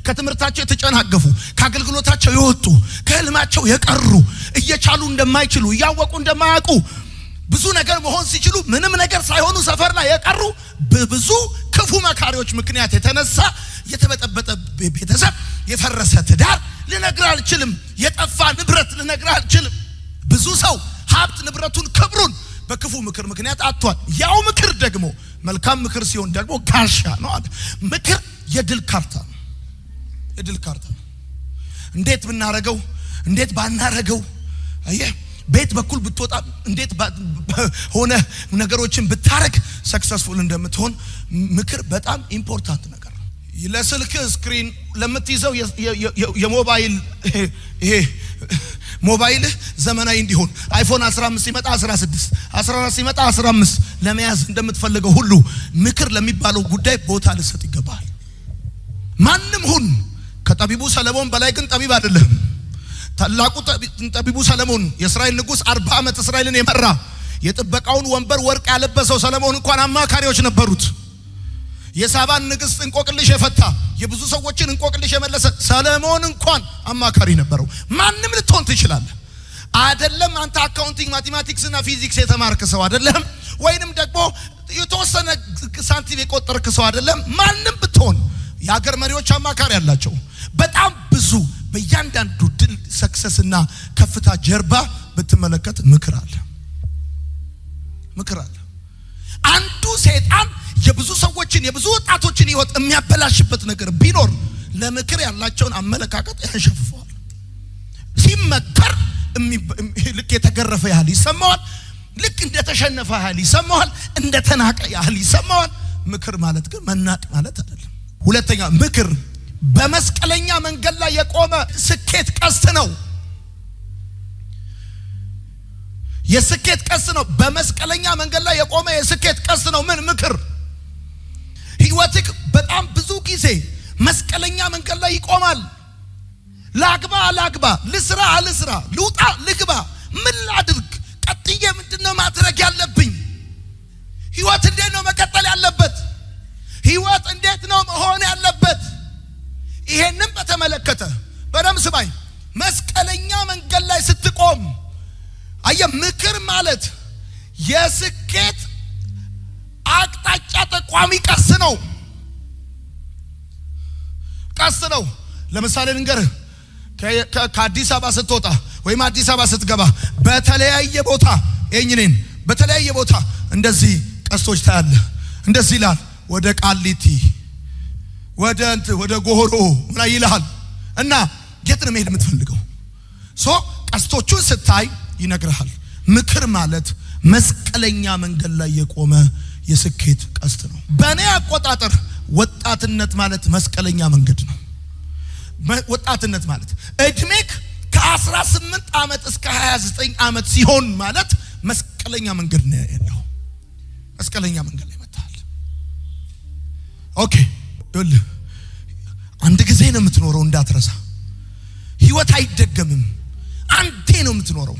Speaker 1: ከትምህርታቸው የተጨናገፉ፣ ከአገልግሎታቸው የወጡ፣ ከህልማቸው የቀሩ፣ እየቻሉ እንደማይችሉ እያወቁ እንደማያውቁ ብዙ ነገር መሆን ሲችሉ ምንም ነገር ሳይሆኑ ሰፈር ላይ የቀሩ በብዙ ክፉ መካሪዎች ምክንያት የተነሳ የተበጠበጠ ቤተሰብ፣ የፈረሰ ትዳር ልነግርህ አልችልም። የጠፋ ንብረት ልነግርህ አልችልም። ብዙ ሰው ሀብት ንብረቱን ክብሩን በክፉ ምክር ምክንያት አጥቷል። ያው ምክር ደግሞ መልካም ምክር ሲሆን ደግሞ ጋሻ ነው አለ። ምክር የድል ካርታ ነው። የድል ካርታ እንዴት ብናረገው እንዴት ባናረገው አየህ ቤት በኩል ብትወጣ እንዴት ሆነ ነገሮችን ብታረግ ሰክሰስፉል እንደምትሆን ምክር በጣም ኢምፖርታንት ነገር ነው። ለስልክ ስክሪን ለምትይዘው የሞባይል ሞባይል ዘመናዊ እንዲሆን አይፎን 15 ሲመጣ 16 14 ሲመጣ 15 ለመያዝ እንደምትፈልገው ሁሉ ምክር ለሚባለው ጉዳይ ቦታ ልሰጥ ይገባል። ማንም ሁን ከጠቢቡ ሰለሞን በላይ ግን ጠቢብ አይደለም። ታላቁ ጠቢቡ ሰለሞን የእስራኤል ንጉስ 40 ዓመት እስራኤልን የመራ የጥበቃውን ወንበር ወርቅ ያለበሰው ሰለሞን እንኳን አማካሪዎች ነበሩት። የሳባን ንግስት እንቆቅልሽ የፈታ የብዙ ሰዎችን እንቆቅልሽ የመለሰ ሰለሞን እንኳን አማካሪ ነበረው። ማንም ልትሆን ትችላለህ። አይደለም አንተ አካውንቲንግ ማቴማቲክስ እና ፊዚክስ የተማርክ ሰው አይደለም፣ ወይንም ደግሞ የተወሰነ ሳንቲም የቆጠርክ ሰው አይደለም። ማንም ብትሆን የሀገር መሪዎች አማካሪ ያላቸው በጣም ብዙ በእያንዳንዱ ድል ሰክሰስና ከፍታ ጀርባ ብትመለከት ምክር አለ። አንዱ ሰይጣን የብዙ ሰዎችን የብዙ ወጣቶችን ህይወት የሚያበላሽበት ነገር ቢኖር ለምክር ያላቸውን አመለካከት ያንሸፍፈዋል። ሲመከር ልክ የተገረፈ ያህል ይሰማዋል፣ ልክ እንደተሸነፈ ያህል ይሰማዋል፣ እንደተናቀ ያህል ይሰማዋል። ምክር ማለት ግን መናቅ ማለት አይደለም። ሁለተኛ ምክር በመስቀለኛ መንገድ ላይ የቆመ ስኬት ቀስት ነው። የስኬት ቀስት ነው። በመስቀለኛ መንገድ ላይ የቆመ የስኬት ቀስት ነው። ምን ምክር? ህይወትክ በጣም ብዙ ጊዜ መስቀለኛ መንገድ ላይ ይቆማል። ላግባ፣ ልስራ፣ ልውጣ፣ ልግባ፣ ምን ላድርግ፣ ተመለከተ። በደም ስማኝ። መስቀለኛ መንገድ ላይ ስትቆም ምክር ማለት የስኬት አቅጣጫ ጠቋሚ ቀስ ነው። ለምሳሌ ልንገርህ፣ ከአዲስ አበባ ስትወጣ ወይም አዲስ አበባ ስትገባ በተለያየ ቦታ በተለያየ ቦታ እንደዚህ ቀስቶች ታያለህ። እንደዚህ ይላል፣ ወደ ቃሊቲ ወደ ጎሆሮ ላይ ይልሃል። እና የት ነው መሄድ የምትፈልገው? ቀስቶቹን ስታይ ይነግርሃል። ምክር ማለት መስቀለኛ መንገድ ላይ የቆመ የስኬት ቀስት ነው። በእኔ አቆጣጠር ወጣትነት ማለት መስቀለኛ መንገድ ነው። ወጣትነት ማለት እድሜክ ከ18 ዓመት እስከ 29 ዓመት ሲሆን ማለት መስቀለኛ መንገድ ነው ያለው። መስቀለኛ መንገድ ላይ መጣል። ኦኬ ይኸውልህ፣ አንድ ጊዜ ነው የምትኖረው፣ እንዳትረሳ። ህይወት አይደገምም። አንዴ ነው የምትኖረው፣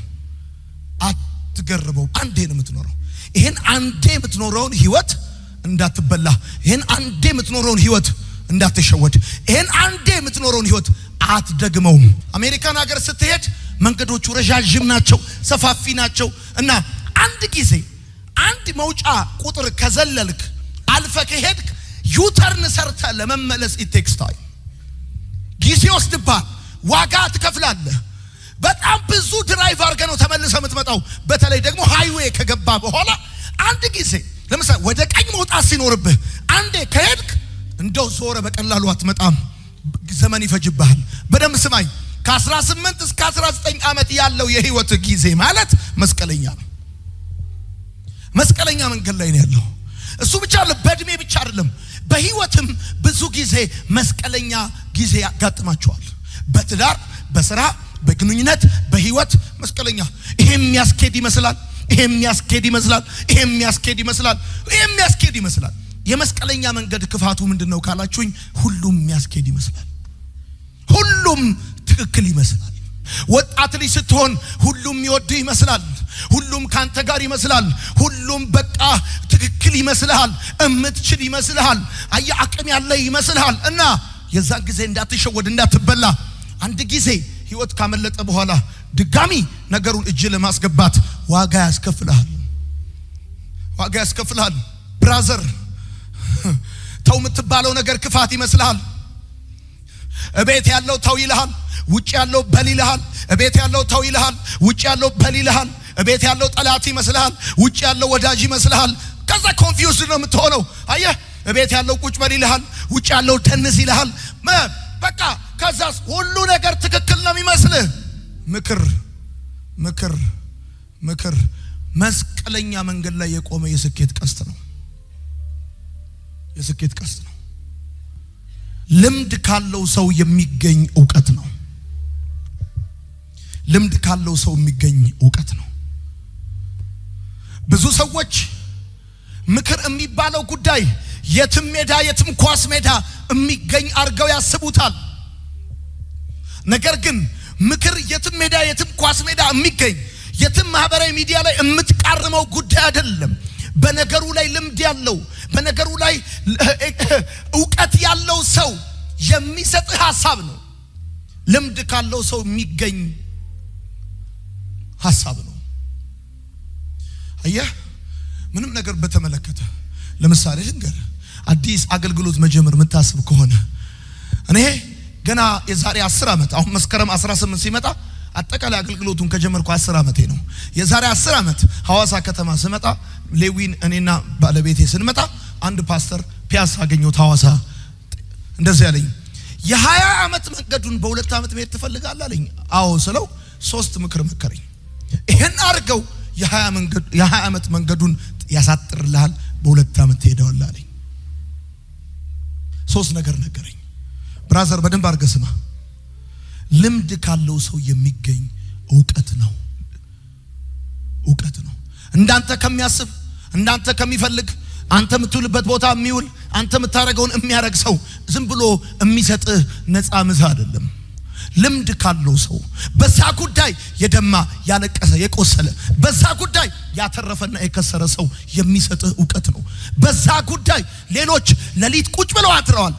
Speaker 1: አትገርበው። አንዴ ነው የምትኖረው። ይሄን አንዴ የምትኖረውን ህይወት እንዳትበላ፣ ይሄን አንዴ የምትኖረውን ህይወት እንዳትሸወድ፣ ይሄን አንዴ የምትኖረውን ህይወት አትደግመውም። አሜሪካን ሀገር ስትሄድ መንገዶቹ ረዣዥም ናቸው፣ ሰፋፊ ናቸው። እና አንድ ጊዜ አንድ መውጫ ቁጥር ከዘለልክ አልፈ ከሄድክ ዩተርን ሰርተ ለመመለስ ኢቴክስ ታይም፣ ጊዜ ወስድብሃል፣ ዋጋ ትከፍላለህ። በጣም ብዙ ድራይቭ አድርገህ ነው ተመልሰህ የምትመጣው። በተለይ ደግሞ ሃይዌይ ከገባ በኋላ አንድ ጊዜ ለምሳሌ ወደ ቀኝ መውጣት ሲኖርብህ አንዴ ከሄድክ እንደው ዞረ በቀላሉ አትመጣም፣ ዘመን ይፈጅብሃል። በደንብ ስማኝ። ከ18 እስከ 19 ዓመት ያለው የህይወት ጊዜ ማለት መስቀለኛ ነው። መስቀለኛ መንገድ ላይ ነው ያለው። እሱ ብቻ አይደለም፣ በእድሜ ብቻ አይደለም፣ በህይወትም ብዙ ጊዜ መስቀለኛ ጊዜ ያጋጥማቸዋል። በትዳር፣ በስራ፣ በግንኙነት፣ በህይወት መስቀለኛ። ይሄ የሚያስኬድ ይመስላል፣ ይሄ የሚያስኬድ ይመስላል፣ ይሄ የሚያስኬድ ይመስላል፣ ይሄ የሚያስኬድ ይመስላል። የመስቀለኛ መንገድ ክፋቱ ምንድነው ካላችሁኝ፣ ሁሉም የሚያስኬድ ይመስላል፣ ሁሉም ትክክል ይመስላል። ወጣት ልጅ ስትሆን ሁሉም ይወድህ ይመስላል፣ ሁሉም ካንተ ጋር ይመስላል፣ ሁሉም በቃ ትክክል ይመስልሃል፣ እምትችል ይመስልሃል፣ አቅም ያለ ይመስልሃል። እና የዛን ጊዜ እንዳትሸወድ፣ እንዳትበላ። አንድ ጊዜ ህይወት ካመለጠ በኋላ ድጋሚ ነገሩን እጅ ለማስገባት ዋጋ ያስከፍልሃል። ብራዘር፣ ተው የምትባለው ነገር ክፋት ይመስልሃል። እቤት ያለው ተው ይልሃል፣ ውጭ ያለው በል ይልሃል። እቤት ያለው ተው ይልሃል፣ ውጭ ያለው በል ይልሃል። እቤት ያለው ጠላት ይመስልሃል፣ ውጭ ያለው ወዳጅ ይመስልሃል። ከዛ ኮንፊውዝድ ነው የምትሆነው። አየህ፣ እቤት ያለው ቁጭ በል ይልሃል፣ ውጭ ያለው ተንስ ይልሃል። በቃ ከዛስ ሁሉ ነገር ትክክል ነው የሚመስልህ። ምክር መስቀለኛ መንገድ ላይ የቆመ የስኬት ቀስት ነው። ልምድ ካለው ሰው የሚገኝ ዕውቀት ነው። ብዙ ሰዎች ምክር የሚባለው ጉዳይ የትም ሜዳ የትም ኳስ ሜዳ የሚገኝ አርገው ያስቡታል። ነገር ግን ምክር የትም ሜዳ የትም ኳስ ሜዳ የሚገኝ የትም ማህበራዊ ሚዲያ ላይ የምትቃርመው ጉዳይ አይደለም። በነገሩ ላይ ልምድ ያለው በነገሩ ላይ ዕውቀት ያለው ሰው የሚሰጥህ ሐሳብ ነው። ልምድ ካለው ሰው የሚገኝ ሐሳብ ነው። አየህ፣ ምንም ነገር በተመለከተ ለምሳሌ ልንገር፣ አዲስ አገልግሎት መጀመር የምታስብ ከሆነ እኔ ገና የዛሬ 10 ዓመት አሁን መስከረም 18 ሲመጣ አጠቃላይ አገልግሎቱን ከጀመርኩ 10 ዓመቴ ነው። የዛሬ 10 ዓመት ሐዋሳ ከተማ ስመጣ ሌዊን እኔና ባለቤቴ ስንመጣ አንድ ፓስተር ፒያሳ አገኘሁት ሐዋሳ። እንደዚህ ያለኝ የ20 ዓመት መንገዱን በ2 ዓመት መሄድ ትፈልጋለህ አለኝ። አዎ ስለው 3 ምክር መከረኝ። ይሄን አድርገው የ20 ዓመት መንገዱን ያሳጥርልሃል፣ በ2 ዓመት ትሄዳለህ አለኝ። 3 ነገር ነገረኝ። ብራዘር በደንብ አድርገህ ስማ። ልምድ ካለው ሰው የሚገኝ ዕውቀት ነው። እንዳንተ ከሚያስብ እንዳንተ ከሚፈልግ አንተ የምትውልበት ቦታ የሚውል አንተ የምታረገውን የሚያረግ ሰው ዝም ብሎ የሚሰጥህ ነፃ ምሳ አይደለም። ልምድ ካለው ሰው በዛ ጉዳይ የደማ ያለቀሰ የቆሰለ በዛ ጉዳይ ያተረፈና የከሰረ ሰው የሚሰጥህ ዕውቀት ነው። በዛ ጉዳይ ሌሎች ለሊት ቁጭ ብለው አድረዋል።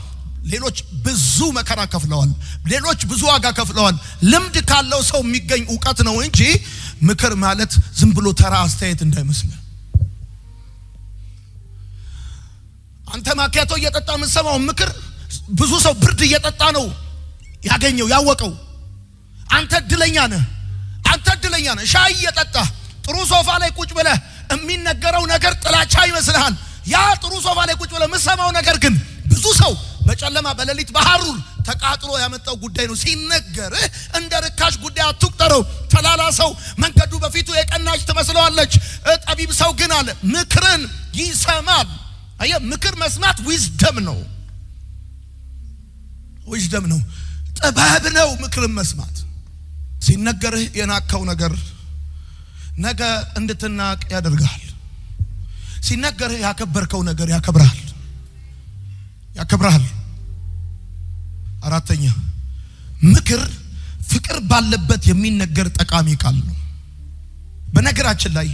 Speaker 1: ሌሎች ብዙ መከራ ከፍለዋል፣ ሌሎች ብዙ ዋጋ ከፍለዋል። ልምድ ካለው ሰው የሚገኝ ዕውቀት ነው እንጂ ምክር ማለት ዝም ብሎ ተራ አስተያየት እንዳይመስል። አንተ ማኪያቶ እየጠጣ የምትሰማው ምክር ብዙ ሰው ብርድ እየጠጣ ነው ያገኘው ያወቀው። አንተ እድለኛ ነህ፣ አንተ እድለኛ ነህ። ሻይ እየጠጣ ጥሩ ሶፋ ላይ ቁጭ ብለህ የሚነገረው ነገር ጥላቻ ይመስልሃል። ያ ጥሩ ሶፋ ላይ ቁጭ ብለህ የምትሰማው ነገር ግን ብዙ ሰው በጨለማ በሌሊት በሐሩር ተቃጥሎ ያመጣው ጉዳይ ነው። ሲነገርህ እንደ ርካሽ ጉዳይ አትቁጠረው። ተላላ ሰው መንገዱ በፊቱ የቀናች ትመስለዋለች። ጠቢብ ሰው ግን አለ ምክርን ይሰማል። አየህ፣ ምክር መስማት ዊዝደም ነው፣ ዊዝደም ነው፣ ጥበብ ነው። ምክርን መስማት ሲነገርህ የናቀው ነገር ነገ እንድትናቅ ያደርጋል። ሲነገርህ ያከበርከው ነገር ያከብራል፣ ያከብራል። አራተኛ ምክር ፍቅር ባለበት የሚነገር ጠቃሚ ቃል ነው። በነገራችን ላይ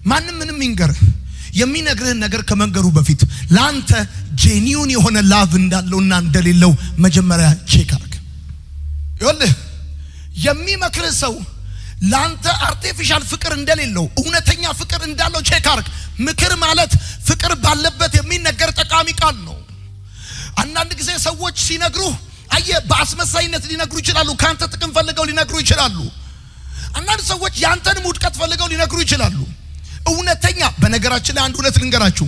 Speaker 1: ማንም ምንም ይንገርህ የሚነግርህን ነገር ከመንገሩ በፊት ላንተ ጄኒዩን የሆነ ላቭ እንዳለውና እንደሌለው መጀመሪያ ቼክ አድርግ። ይኸውልህ የሚመክርህ ሰው ላንተ አርቲፊሻል ፍቅር እንደሌለው እውነተኛ ፍቅር እንዳለው ቼክ አድርግ። ምክር ማለት ፍቅር ባለበት የሚነገር ጠቃሚ ቃል ነው። አንዳንድ ጊዜ ሰዎች ሲነግሩህ አየህ በአስመሳይነት ሊነግሩ ይችላሉ። ካንተ ጥቅም ፈልገው ሊነግሩ ይችላሉ። አንዳንድ ሰዎች ያንተን ውድቀት ፈልገው ሊነግሩ ይችላሉ። እውነተኛ በነገራችን ላይ አንድ እውነት ልንገራችሁ።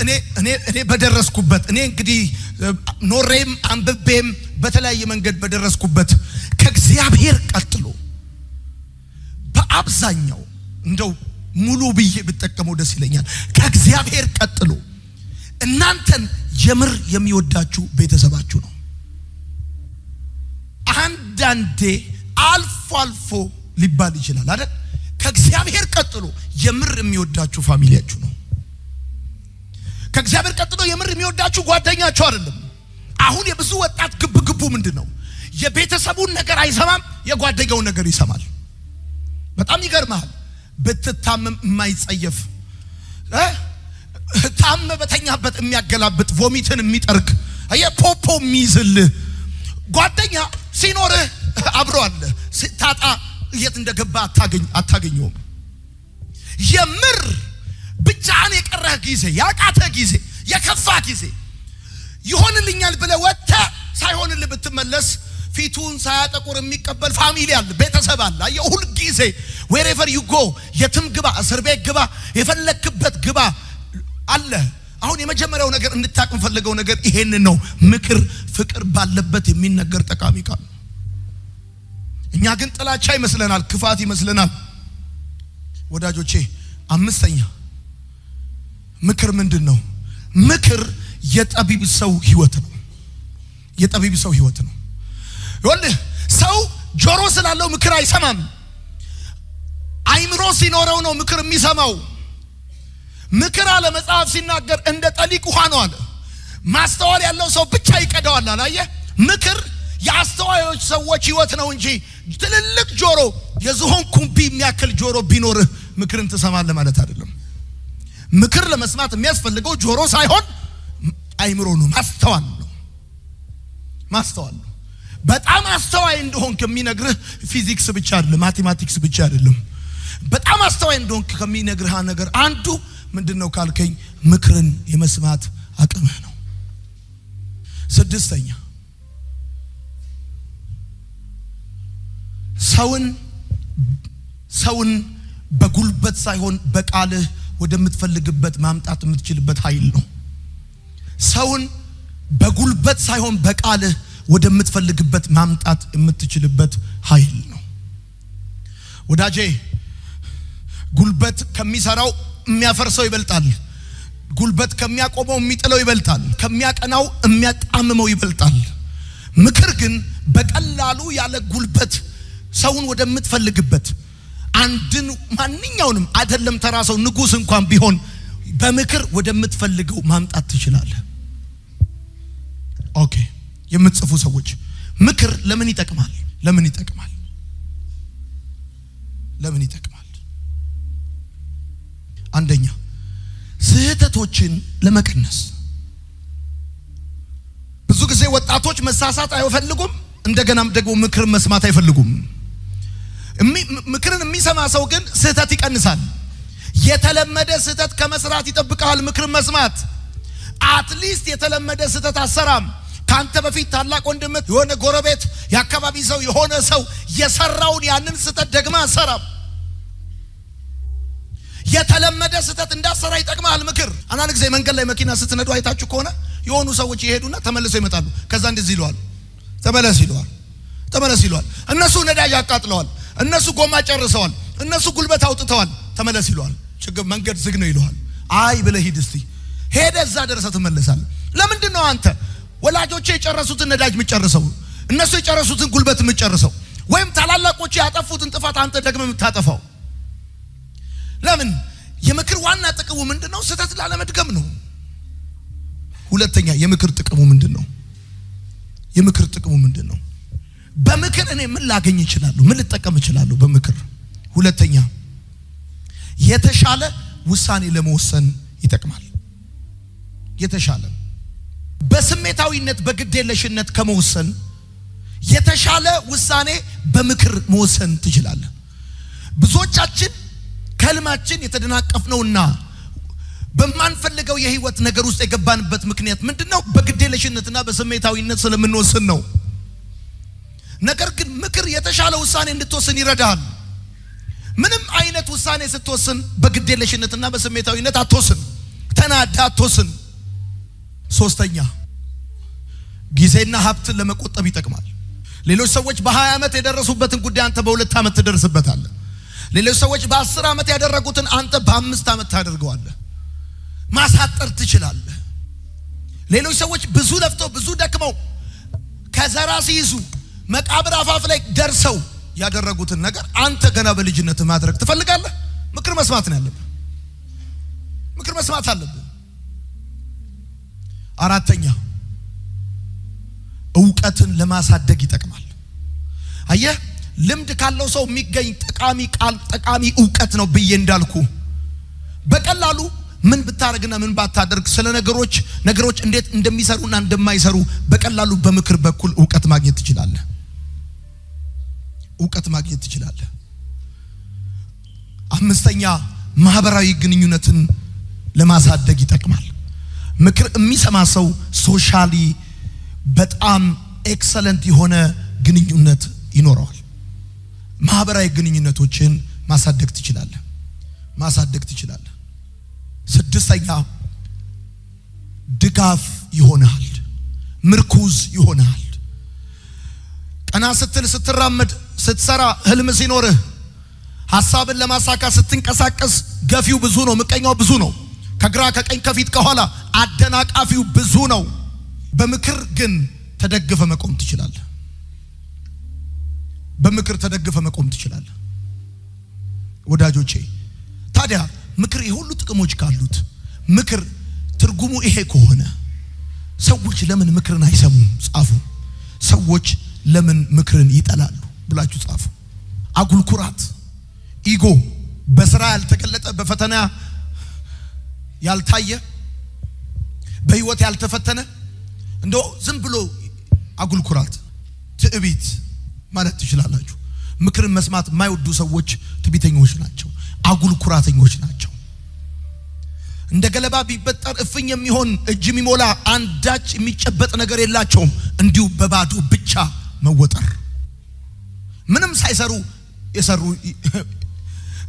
Speaker 1: እኔ በደረስኩበት እኔ እንግዲህ ኖሬም አንብቤም በተለያየ መንገድ በደረስኩበት ከእግዚአብሔር ቀጥሎ በአብዛኛው እንደው ሙሉ ብዬ ብጠቀመው ደስ ይለኛል። ከእግዚአብሔር ቀጥሎ እናንተን የምር የሚወዳችሁ ቤተሰባችሁ ነው። አንዳንዴ አልፎ አልፎ ሊባል ይችላል አይደል? ከእግዚአብሔር ቀጥሎ የምር የሚወዳችሁ ፋሚሊያችሁ ነው። ከእግዚአብሔር ቀጥሎ የምር የሚወዳችሁ ጓደኛችሁ አይደለም። አሁን የብዙ ወጣት ግብግቡ ምንድነው? የቤተሰቡን ነገር አይሰማም፣ የጓደኛውን ነገር ይሰማል። በጣም ይገርማል። ብትታመም የማይጸየፍ ታመ በተኛበት የሚያገላብጥ ቮሚትን የሚጠርግ ፖፖ የሚይዝልህ ጓደኛ ሲኖርህ አብሮ አለ። ታጣ የት እንደገባ አታገኘውም። የምር ብቻህን የቀረህ ጊዜ፣ ያቃተህ ጊዜ፣ የከፋ ጊዜ ይሆንልኛል ብለህ ወጥተህ ሳይሆንልህ ብትመለስ ፊቱን ሳያጠቁር የሚቀበል ፋሚሊ አለ፣ ቤተሰብ አለ። ሁሉ ጊዜ wherever you go የትም ግባ፣ እስር ቤት ግባ፣ የፈለክበት ግባ አለ። አሁን የመጀመሪያው ነገር እንድታቅም ፈልገው ነገር ይሄን ነው። ምክር ፍቅር ባለበት የሚነገር ጠቃሚ ቃል። እኛ ግን ጥላቻ ይመስለናል፣ ክፋት ይመስለናል። ወዳጆቼ አምስተኛ ምክር ምንድነው? ምክር የጠቢብ ሰው ህይወት ነው። የጠቢብ ሰው ህይወት ነው። ይኸውልህ ሰው ጆሮ ስላለው ምክር አይሰማም። አይምሮ ሲኖረው ነው ምክር የሚሰማው። ምክር አለ መጽሐፍ ሲናገር እንደ ጠሊቅ ውሃ ነው አለ። ማስተዋል ያለው ሰው ብቻ ይቀዳዋል አለ። አየህ፣ ምክር የአስተዋዮች ሰዎች ህይወት ነው እንጂ ትልልቅ ጆሮ የዝሆን ኩምቢ የሚያክል ጆሮ ቢኖርህ ምክርን ትሰማለህ ማለት አይደለም። ምክር ለመስማት የሚያስፈልገው ጆሮ ሳይሆን አይምሮ ነው፣ ማስተዋል ነው። ማስተዋል ነው። በጣም አስተዋይ እንደሆንክ የሚነግርህ ፊዚክስ ብቻ አይደለም፣ ማቴማቲክስ ብቻ አይደለም። በጣም አስተዋይ እንደሆንክ ከሚነግርህ ነገር አንዱ ምንድነው ካልከኝ ምክርን የመስማት አቅምህ ነው። ስድስተኛ ሰውን በጉልበት ሳይሆን በቃልህ ወደምትፈልግበት ማምጣት የምትችልበት ኃይል ነው። ሰውን በጉልበት ሳይሆን በቃልህ ወደምትፈልግበት ማምጣት የምትችልበት ኃይል ነው። ወዳጄ ጉልበት ከሚሰራው የሚያፈርሰው ይበልጣል። ጉልበት ከሚያቆመው የሚጥለው ይበልጣል። ከሚያቀናው የሚያጣምመው ይበልጣል። ምክር ግን በቀላሉ ያለ ጉልበት ሰውን ወደምትፈልግበት አንድን ማንኛውንም አይደለም ተራ ሰው ንጉስ እንኳን ቢሆን በምክር ወደምትፈልገው ማምጣት ትችላለህ። ኦኬ፣ የምትጽፉ ሰዎች ምክር ለምን ይጠቅማል? ለምን ይጠቅማል? ለምን ይጠቅማል? አንደኛ ስህተቶችን ለመቀነስ። ወጣቶች መሳሳት አይፈልጉም፣ እንደገናም ደግሞ ምክር መስማት አይፈልጉም። ምክርን የሚሰማ ሰው ግን ስህተት ይቀንሳል። የተለመደ ስህተት ከመስራት ይጠብቃል ምክር መስማት። አትሊስት የተለመደ ስህተት አሰራም። ካንተ በፊት ታላቅ ወንድምህ የሆነ ጎረቤት የአካባቢ ሰው የሆነ ሰው የሰራውን ያንን ስህተት ደግማ አሰራም። የተለመደ ስህተት እንዳሰራ ይጠቅማል ምክር። አንዳንድ ጊዜ መንገድ ላይ መኪና ስትነዱ አይታችሁ ከሆነ የሆኑ ሰዎች ይሄዱና ተመልሰው ይመጣሉ። ከዛ እንደዚህ ይለዋል፣ ተመለስ ይለዋል። እነሱ ነዳጅ አቃጥለዋል፣ እነሱ ጎማ ጨርሰዋል፣ እነሱ ጉልበት አውጥተዋል። ተመለስ ይለዋል። ችግር መንገድ ዝግ ነው ይለዋል። አይ ብለህ ሂድ እስቲ። ሄደ እዛ ደረሰ ትመለሳለህ። ለምንድን ነው አንተ ወላጆቼ የጨረሱትን ነዳጅ የምትጨርሰው፣ እነሱ የጨረሱትን ጉልበት የምትጨርሰው፣ ወይም ታላላቆቼ ያጠፉትን ጥፋት አንተ ደግመህ የምታጠፋው? ለምን? የምክር ዋና ጥቅሙ ምንድነው? ስህተት ላለመድገም ነው። ሁለተኛ የምክር ጥቅሙ ምንድነው? የምክር ጥቅሙ ምንድነው? በምክር እኔ ምን ላገኝ እችላለሁ? ምን ልጠቀም እችላለሁ በምክር? ሁለተኛ የተሻለ ውሳኔ ለመወሰን ይጠቅማል። የተሻለ በስሜታዊነት በግዴለሽነት ከመወሰን የተሻለ ውሳኔ በምክር መወሰን ትችላለህ። ብዙዎቻችን ከልማችን የተደናቀፍነውና በማንፈልገው የህይወት ነገር ውስጥ የገባንበት ምክንያት ምንድነው? በግዴለሽነትና በስሜታዊነት ስለምንወስን ነው። ነገር ግን ምክር የተሻለ ውሳኔ እንድትወስን ይረዳል። ምንም አይነት ውሳኔ ስትወስን በግዴለሽነትና በስሜታዊነት አትወስን፣ ተናዳ አትወስን። ሶስተኛ ጊዜና ሀብትን ለመቆጠብ ይጠቅማል። ሌሎች ሰዎች በ20 ዓመት የደረሱበትን ጉዳይ አንተ በ2 ዓመት ትደርስበታለህ። ሌሎች ሰዎች በ10 ዓመት ያደረጉትን አንተ በ5 ዓመት ታደርገዋለህ። ማሳጠር ትችላለህ። ሌሎች ሰዎች ብዙ ለፍተው ብዙ ደክመው ከዘራ ሲይዙ መቃብር አፋፍ ላይ ደርሰው ያደረጉትን ነገር አንተ ገና በልጅነት ማድረግ ትፈልጋለህ? ምክር መስማት ነው ያለብህ። ምክር መስማት አለብህ። አራተኛ ዕውቀትን ለማሳደግ ይጠቅማል። አየህ፣ ልምድ ካለው ሰው የሚገኝ ጠቃሚ ዕውቀት ነው ብዬ እንዳልኩ በቀላሉ ምን ብታረግና ምን ባታደርግ ስለ ነገሮች እንዴት እንደሚሰሩና እንደማይሰሩ በቀላሉ በምክር በኩል ዕውቀት ማግኘት ትችላለህ። አምስተኛ ማህበራዊ ግንኙነትን ለማሳደግ ይጠቅማል። ምክር የሚሰማ ሰው ሶሻሊ በጣም ኤክሰለንት የሆነ ግንኙነት ይኖረዋል። ማህበራዊ ግንኙነቶችን ማሳደግ ትችላለህ። ስድስተኛ ድጋፍ ይሆናል፣ ምርኩዝ ይሆናል። ቀና ስትል፣ ስትራመድ፣ ስትሰራ፣ ህልም ሲኖርህ፣ ሐሳብን ለማሳካት ስትንቀሳቀስ ገፊው ብዙ ነው፣ ምቀኛው ብዙ ነው። ከግራ ከቀኝ ከፊት ከኋላ አደናቃፊው ብዙ ነው። በምክር ግን ተደግፈ መቆም ትችላለህ። ወዳጆቼ ታዲያ ምክር የሁሉ ጥቅሞች ካሉት ምክር ትርጉሙ ይሄ ከሆነ ሰዎች ለምን ምክርን አይሰሙም? ጻፉ። ሰዎች ለምን ምክርን ይጠላሉ ብላችሁ ጻፉ። አጉል ኩራት፣ ኢጎ፣ በስራ ያልተገለጠ በፈተና ያልታየ በህይወት ያልተፈተነ እንደው ዝም ብሎ አጉል ኩራት፣ ትዕቢት ማለት ትችላላችሁ። ምክርን መስማት የማይወዱ ሰዎች ትዕቢተኞች ናቸው፣ አጉል ኩራተኞች ናቸው። እንደ ገለባ ቢበጠር እፍኝ የሚሆን እጅ የሚሞላ አንዳች የሚጨበጥ ነገር የላቸውም። እንዲሁ በባዶ ብቻ መወጠር፣ ምንም ሳይሰሩ የሰሩ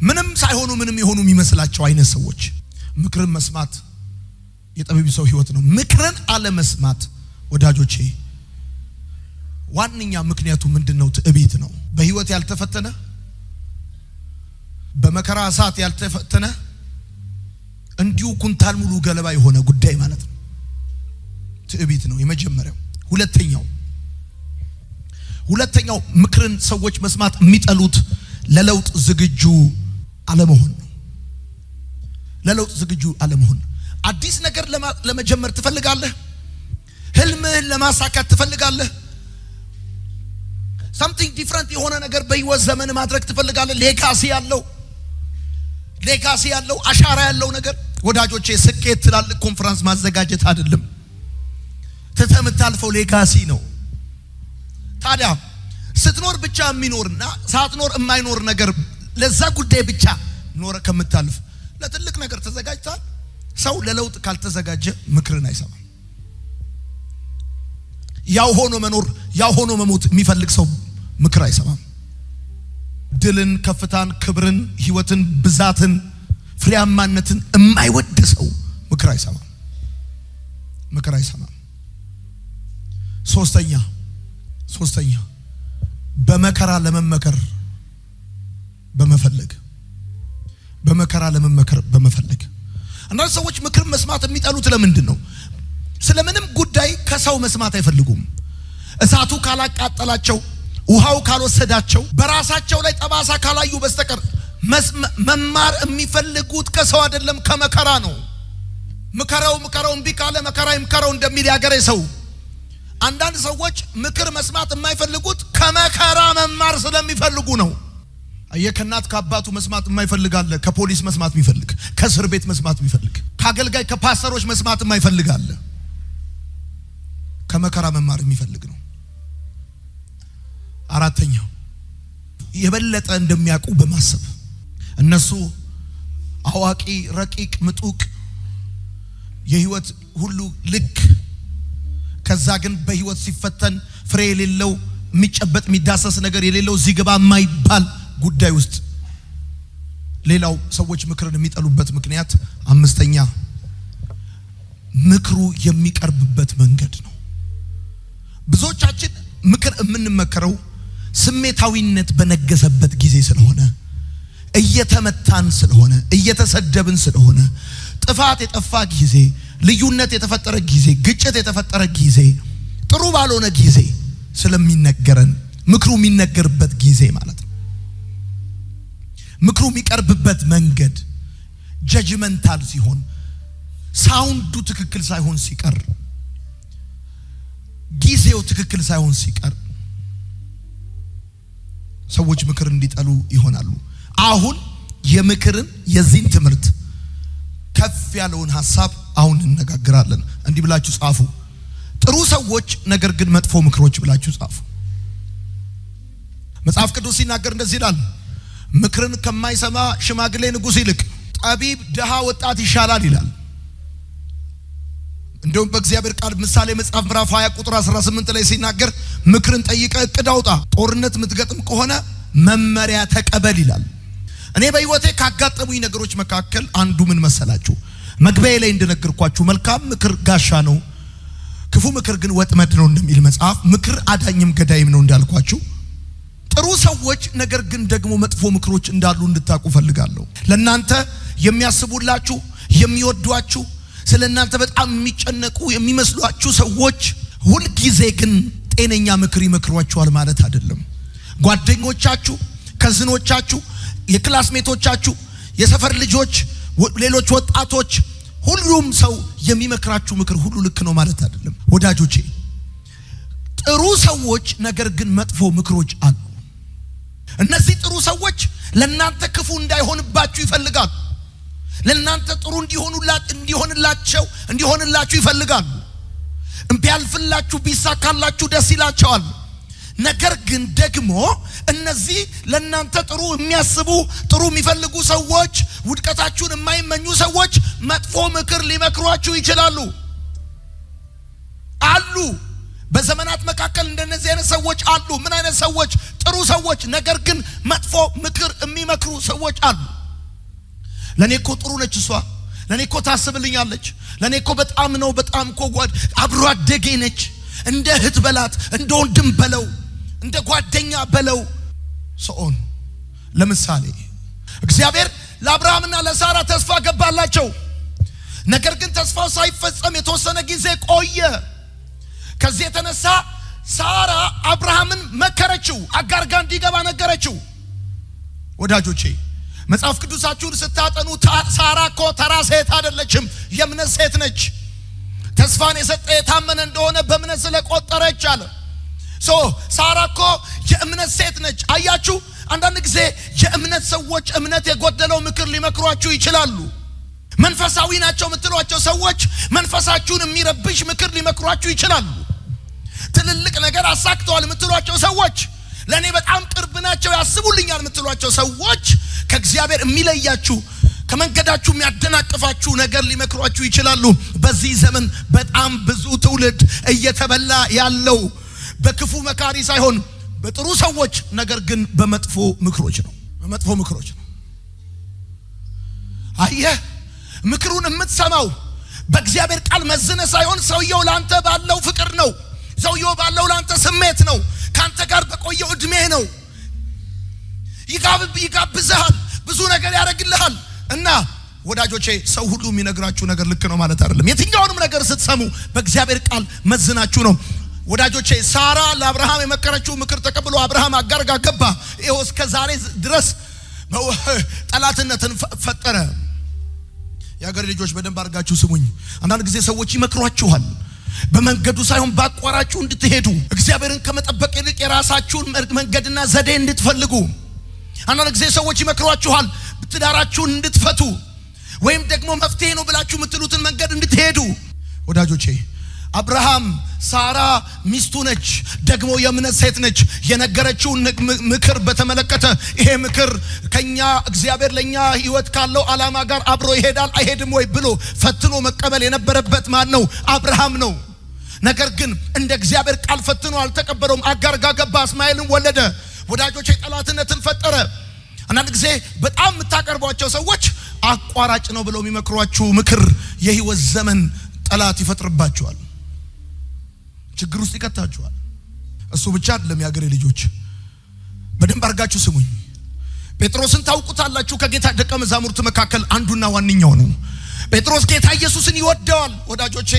Speaker 1: ምንም ሳይሆኑ ምንም የሆኑ የሚመስላቸው አይነት ሰዎች። ምክርን መስማት የጠቢብ ሰው ህይወት ነው። ምክርን አለመስማት ወዳጆቼ ዋንኛ ምክንያቱ ምንድነው? ትዕቢት ነው። በህይወት ያልተፈተነ በመከራ እሳት ያልተፈተነ እንዲሁ ኩንታል ሙሉ ገለባ የሆነ ጉዳይ ማለት ነው። ትዕቢት ነው የመጀመሪያው። ሁለተኛው ምክርን ሰዎች መስማት የሚጠሉት ለለውጥ ዝግጁ አለመሆን ነው። አዲስ ነገር ለመጀመር ትፈልጋለህ? ህልምህን ለማሳካት ትፈልጋለህ? something different የሆነ ነገር በህይወት ዘመን ማድረግ ትፈልጋለህ? ሌጋሲ ያለው አሻራ ያለው ነገር። ወዳጆቼ ስኬት ትላልቅ ኮንፈረንስ ማዘጋጀት አይደለም። ተተምታልፈው ሌጋሲ ነው። ታዲያ ስትኖር ብቻ የሚኖርና ሳትኖር የማይኖር ነገር ለዛ ጉዳይ ብቻ ኖረ ከምታልፍ ለትልቅ ነገር ተዘጋጅታል። ሰው ለለውጥ ካልተዘጋጀ ምክርን አይሰማም። ያው ሆኖ መኖር ያው ሆኖ መሞት የሚፈልግ ሰው ምክር አይሰማም። ድልን፣ ከፍታን፣ ክብርን፣ ህይወትን፣ ብዛትን፣ ፍሬያማነትን የማይወድ ሰው ምክር አይሰማም። ምክር አይሰማም። ሶስተኛ በመከራ ለመመከር በመፈለግ አንዳንድ ሰዎች ምክር መስማት የሚጠሉት ለምንድን ነው? ስለምንም ጉዳይ ከሰው መስማት አይፈልጉም። እሳቱ ካላቃጠላቸው፣ ውሃው ካልወሰዳቸው፣ በራሳቸው ላይ ጠባሳ ካላዩ በስተቀር መማር የሚፈልጉት ከሰው አይደለም ከመከራ ነው። ምከረው እምቢ ካለ መከራ ይምከረው እንደሚል ያገሬ ሰው። አንዳንድ ሰዎች ምክር መስማት የማይፈልጉት ከመከራ መማር ስለሚፈልጉ ነው። ከእናት ከአባቱ መስማት የማይፈልግ አለ፣ ከፖሊስ መስማት የሚፈልግ፣ ከእስር ቤት መስማት የሚፈልግ፣ ከአገልጋይ ከፓስተሮች መስማት የማይፈልግ አለ። ከመከራ መማር የሚፈልግ ነው። አራተኛው የበለጠ እንደሚያውቁ በማሰብ እነሱ አዋቂ፣ ረቂቅ፣ ምጡቅ የህይወት ሁሉ ልክ ከዛ ግን በህይወት ሲፈተን ፍሬ የሌለው የሚጨበጥ የሚዳሰስ ነገር የሌለው እዚህ ግባ የማይባል ጉዳይ ውስጥ ሌላው ሰዎች ምክርን የሚጠሉበት ምክንያት አምስተኛ ምክሩ የሚቀርብበት መንገድ ነው። ብዙዎቻችን ምክር የምንመከረው ስሜታዊነት በነገሰበት ጊዜ ስለሆነ፣ እየተመታን ስለሆነ፣ እየተሰደብን ስለሆነ፣ ጥፋት የጠፋ ጊዜ፣ ልዩነት የተፈጠረ ጊዜ፣ ግጭት የተፈጠረ ጊዜ፣ ጥሩ ባልሆነ ጊዜ ስለሚነገረን ምክሩ የሚነገርበት ጊዜ ማለት ነው። ምክሩ የሚቀርብበት መንገድ ጀጅመንታል ሲሆን፣ ሳውንዱ ትክክል ሳይሆን ሲቀር፣ ጊዜው ትክክል ሳይሆን ሲቀር ሰዎች ምክር እንዲጠሉ ይሆናሉ። አሁን የምክርን የዚህን ትምህርት ከፍ ያለውን ሐሳብ አሁን እንነጋገራለን። እንዲህ ብላችሁ ጻፉ። ጥሩ ሰዎች ነገር ግን መጥፎ ምክሮች ብላችሁ ጻፉ። መጽሐፍ ቅዱስ ሲናገር እንደዚህ ይላል፣ ምክርን ከማይሰማ ሽማግሌ ንጉስ ይልቅ ጠቢብ ድሃ ወጣት ይሻላል ይላል። እንደውም በእግዚአብሔር ቃል ምሳሌ መጽሐፍ ምዕራፍ 20 ቁጥር 18 ላይ ሲናገር ምክርን ጠይቀ እቅድ አውጣ፣ ጦርነት ምትገጥም ከሆነ መመሪያ ተቀበል ይላል። እኔ በህይወቴ ካጋጠሙኝ ነገሮች መካከል አንዱ ምን መሰላችሁ? መግቢያ ላይ እንደነገርኳችሁ መልካም ምክር ጋሻ ነው፣ ክፉ ምክር ግን ወጥመድ ነው እንደሚል መጽሐፍ፣ ምክር አዳኝም ገዳይም ነው እንዳልኳችሁ፣ ጥሩ ሰዎች ነገር ግን ደግሞ መጥፎ ምክሮች እንዳሉ እንድታውቁ ፈልጋለሁ። ለእናንተ የሚያስቡላችሁ የሚወዷችሁ ስለእናንተ በጣም የሚጨነቁ የሚመስሏችሁ ሰዎች ሁልጊዜ ግን ጤነኛ ምክር ይመክሯችኋል ማለት አይደለም። ጓደኞቻችሁ፣ ከዝኖቻችሁ፣ የክላስሜቶቻችሁ፣ የሰፈር ልጆች፣ ሌሎች ወጣቶች፣ ሁሉም ሰው የሚመክራችሁ ምክር ሁሉ ልክ ነው ማለት አይደለም። ወዳጆቼ ጥሩ ሰዎች ነገር ግን መጥፎ ምክሮች አሉ። እነዚህ ጥሩ ሰዎች ለእናንተ ክፉ እንዳይሆንባችሁ ይፈልጋሉ። ለእናንተ ጥሩ እንዲሆንላችሁ ይፈልጋሉ። ቢያልፍላችሁ ቢሳካላችሁ ደስ ይላቸዋል። ነገር ግን ደግሞ እነዚህ ለእናንተ ጥሩ የሚያስቡ ጥሩ የሚፈልጉ ሰዎች፣ ውድቀታችሁን የማይመኙ ሰዎች መጥፎ ምክር ሊመክሯችሁ ይችላሉ አሉ። በዘመናት መካከል እንደነዚህ አይነት ሰዎች አሉ። ምን አይነት ሰዎች? ጥሩ ሰዎች ነገር ግን መጥፎ ምክር የሚመክሩ ሰዎች አሉ። ለኔኮ ጥሩ ነች እሷ፣ ለኔኮ ታስብልኛለች፣ ለኔኮ በጣም እኮ አብሮ አደጌ ነች፣ እንደ እህት በላት፣ እንደ ወንድም በለው፣ እንደ ጓደኛ በለው ሰውን። ለምሳሌ እግዚአብሔር ለአብርሃምና ለሳራ ተስፋ ገባላቸው። ነገር ግን ተስፋው ሳይፈጸም የተወሰነ ጊዜ ቆየ። ከዚህ የተነሳ ሳራ አብርሃምን መከረችው፣ አጋር ጋር እንዲገባ ነገረችው። ወዳጆቼ መጽሐፍ ቅዱሳችሁን ስታጠኑ ሳራ እኮ ተራ ሴት አይደለችም፣ የእምነት ሴት ነች። ተስፋን የሰጠ የታመነ እንደሆነ በእምነት ስለቆጠረች አለ። ሳራ እኮ የእምነት ሴት ነች። አያችሁ፣ አንዳንድ ጊዜ የእምነት ሰዎች እምነት የጎደለው ምክር ሊመክሯችሁ ይችላሉ። መንፈሳዊ ናቸው የምትሏቸው ሰዎች መንፈሳችሁን የሚረብሽ ምክር ሊመክሯችሁ ይችላሉ። ትልልቅ ነገር አሳክተዋል የምትሏቸው ሰዎች፣ ለኔ በጣም ቅርብ ናቸው ያስቡልኛል የምትሏቸው ሰዎች ከእግዚአብሔር የሚለያችሁ ከመንገዳችሁ የሚያደናቅፋችሁ ነገር ሊመክሯችሁ ይችላሉ። በዚህ ዘመን በጣም ብዙ ትውልድ እየተበላ ያለው በክፉ መካሪ ሳይሆን በጥሩ ሰዎች ነገር ግን በመጥፎ ምክሮች ነው። በመጥፎ ምክሮች ነው። አየህ ምክሩን የምትሰማው በእግዚአብሔር ቃል መዝነ ሳይሆን ሰውየው ላንተ ባለው ፍቅር ነው። ሰውየው ባለው ላንተ ስሜት ነው። ካንተ ጋር በቆየው እድሜ ነው። ይጋብዝሃል፣ ብዙ ነገር ያደርግልሃል። እና ወዳጆቼ ሰው ሁሉ የሚነግራችሁ ነገር ልክ ነው ማለት አይደለም። የትኛውንም ነገር ስትሰሙ በእግዚአብሔር ቃል መዝናችሁ ነው። ወዳጆቼ ሳራ ለአብርሃም የመከረችው ምክር ተቀብሎ አብርሃም አጋር ጋር ገባ። ይኸው እስከ ዛሬ ድረስ ጠላትነትን ፈጠረ። የአገር ልጆች በደንብ አድርጋችሁ ስሙኝ። አንዳንድ ጊዜ ሰዎች ይመክሯችኋል በመንገዱ ሳይሆን ባቋራጩ እንድትሄዱ፣ እግዚአብሔርን ከመጠበቅ ይልቅ የራሳችሁን መንገድና ዘዴ እንድትፈልጉ። አንዳንድ ጊዜ ሰዎች ይመክሯችኋል ትዳራችሁን እንድትፈቱ ወይም ደግሞ መፍትሄ ነው ብላችሁ የምትሉትን መንገድ እንድትሄዱ። ወዳጆቼ አብርሃም ሳራ ሚስቱ ነች፣ ደግሞ የእምነት ሴት ነች። የነገረችውን ምክር በተመለከተ ይሄ ምክር ከኛ እግዚአብሔር ለኛ ህይወት ካለው ዓላማ ጋር አብሮ ይሄዳል አይሄድም ወይ ብሎ ፈትኖ መቀበል የነበረበት ማን ነው? አብርሃም ነው። ነገር ግን እንደ እግዚአብሔር ቃል ፈትኖ አልተቀበለውም። አጋር ጋር ገባ፣ እስማኤልን ወለደ። ወዳጆቼ ጠላትነትን ፈጠረ። አንዳንድ ጊዜ በጣም የምታቀርቧቸው ሰዎች አቋራጭ ነው ብለው የሚመክሯችሁ ምክር የህይወት ዘመን ጠላት ይፈጥርባችኋል፣ ችግር ውስጥ ይከታችኋል። እሱ ብቻ አይደለም። የአገሬ ልጆች በደንብ አድርጋችሁ ስሙኝ። ጴጥሮስን ታውቁታላችሁ። ከጌታ ደቀ መዛሙርት መካከል አንዱና ዋነኛው ነው። ጴጥሮስ ጌታ ኢየሱስን ይወደዋል። ወዳጆቼ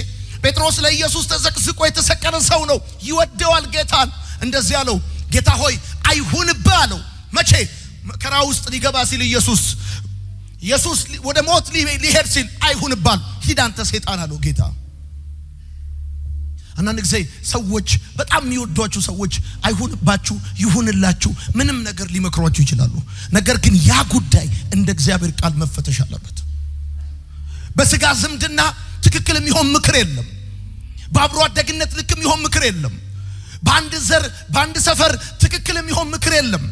Speaker 1: ጴጥሮስ ለኢየሱስ ተዘቅዝቆ የተሰቀለ ሰው ነው። ይወደዋል ጌታን። እንደዚህ ያለው ጌታ ሆይ አይሁንብህ አለው። መቼ? መከራ ውስጥ ሊገባ ሲል ኢየሱስ ወደ ሞት ሊሄድ ሲል አይሁንባል፣ ሂድ አንተ ሰይጣን አለው ጌታ። አንዳንድ ጊዜ ሰዎች በጣም የሚወዷችሁ ሰዎች አይሁንባችሁ ይሁንላችሁ ምንም ነገር ሊመክሯችሁ ይችላሉ። ነገር ግን ያ ጉዳይ እንደ እግዚአብሔር ቃል መፈተሽ አለበት። በስጋ ዝምድና ትክክል የሚሆን ምክር የለም። በአብሮ አደግነት ልክ የሚሆን ምክር የለም። በአንድ ዘር በአንድ ሰፈር ትክክል የሚሆን ምክር የለም።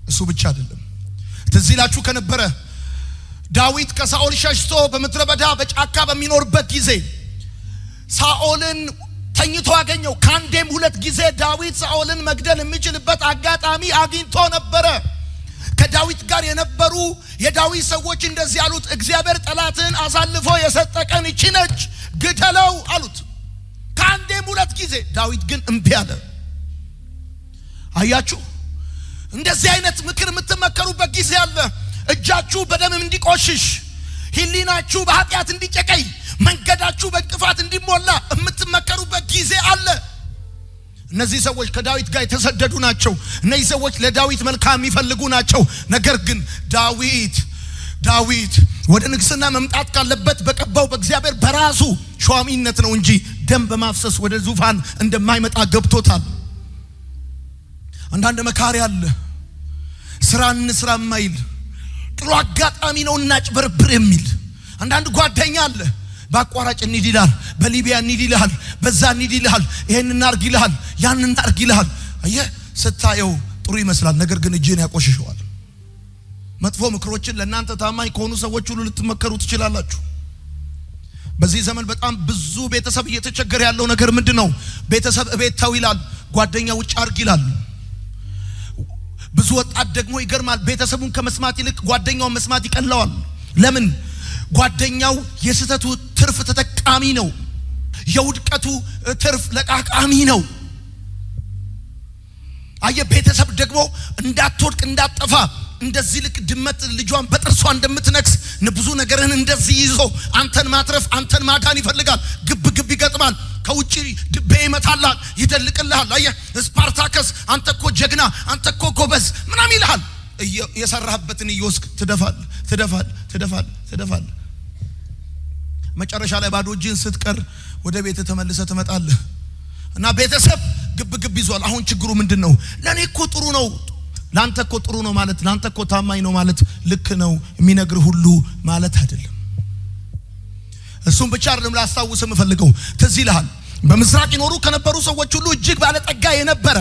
Speaker 1: እሱ ብቻ አይደለም። ትዝ ይላችሁ ከነበረ ዳዊት ከሳኦል ሸሽቶ በምድረ በዳ በጫካ በሚኖርበት ጊዜ ሳኦልን ተኝቶ አገኘው። ካንዴም ሁለት ጊዜ ዳዊት ሳኦልን መግደል የሚችልበት አጋጣሚ አግኝቶ ነበረ። ከዳዊት ጋር የነበሩ የዳዊት ሰዎች እንደዚህ አሉት፣ እግዚአብሔር ጠላትን አሳልፎ የሰጠ ቀን ይቺ ነች፣ ግደለው አሉት። ካንዴም ሁለት ጊዜ። ዳዊት ግን እምቢ አለ። አያችሁ፣ እንደዚህ አይነት ምክር የምትመከሩበት ጊዜ አለ። እጃችሁ በደም እንዲቆሽሽ፣ ህሊናችሁ በኃጢአት እንዲጨቀይ፣ መንገዳችሁ በእንቅፋት እንዲሞላ የምትመከሩበት ጊዜ አለ። እነዚህ ሰዎች ከዳዊት ጋር የተሰደዱ ናቸው። እነዚህ ሰዎች ለዳዊት መልካም የሚፈልጉ ናቸው። ነገር ግን ዳዊት ወደ ንግስና መምጣት ካለበት በቀባው በእግዚአብሔር በራሱ ሿሚነት ነው እንጂ ደም በማፍሰስ ወደ ዙፋን እንደማይመጣ ገብቶታል። አንዳንድ መካሪ አለ፣ ስራ ማይል ጥሩ አጋጣሚ ነው እናጭበርብር የሚል። አንዳንድ ጓደኛ አለ፣ በአቋራጭ እንሂድ ይላል፣ በሊቢያ እንሂድ ይላል፣ በዛ እንሂድ ይላል፣ ይሄን እናርግ ይላል፣ ያን እናርግ ይላል። አየህ ስታየው ጥሩ ይመስላል፣ ነገር ግን እጅን ያቆሽሸዋል። መጥፎ ምክሮችን ለእናንተ ታማኝ ከሆኑ ሰዎች ሁሉ ልትመከሩ ትችላላችሁ። በዚህ ዘመን በጣም ብዙ ቤተሰብ እየተቸገረ ያለው ነገር ምንድነው? ቤተሰብ እቤት ተው ይላል፣ ጓደኛ ውጭ አርግ ይላል። ብዙ ወጣት ደግሞ ይገርማል፣ ቤተሰቡን ከመስማት ይልቅ ጓደኛውን መስማት ይቀለዋል። ለምን? ጓደኛው የስተቱ ትርፍ ተጠቃሚ ነው፣ የውድቀቱ ትርፍ ለቃቃሚ ነው። አየ ቤተሰብ ደግሞ እንዳትወድቅ እንዳትጠፋ እንደዚህ ልክ ድመት ልጇን በጥርሷ እንደምትነክስ ብዙ ነገርን እንደዚህ ይዞ አንተን ማትረፍ አንተን ማዳን ይፈልጋል። ግብ ይገጥማል፣ ከውጪ ድቤ ይመታላል፣ ይደልቅልሃል። አየ ስፓርታከስ አንተ እኮ ጀግና፣ አንተ እኮ ጎበዝ ምናምን ይልሃል። የሰራህበትን እየወስክ ትደፋል። መጨረሻ ላይ ባዶ እጅን ስትቀር ወደ ቤት ተመልሰህ ትመጣለህ እና ቤተሰብ ግብ ይዟል። አሁን ችግሩ ምንድነው? ለኔ እኮ ጥሩ ነው ላንተ እኮ ጥሩ ነው ማለት ላንተ እኮ ታማኝ ነው ማለት ልክ ነው የሚነግር ሁሉ ማለት አይደለም። እሱም ብቻ አይደለም ላስታውስ የምፈልገው ትዝ ይልሃል በምስራቅ ይኖሩ ከነበሩ ሰዎች ሁሉ እጅግ ባለጠጋ የነበረ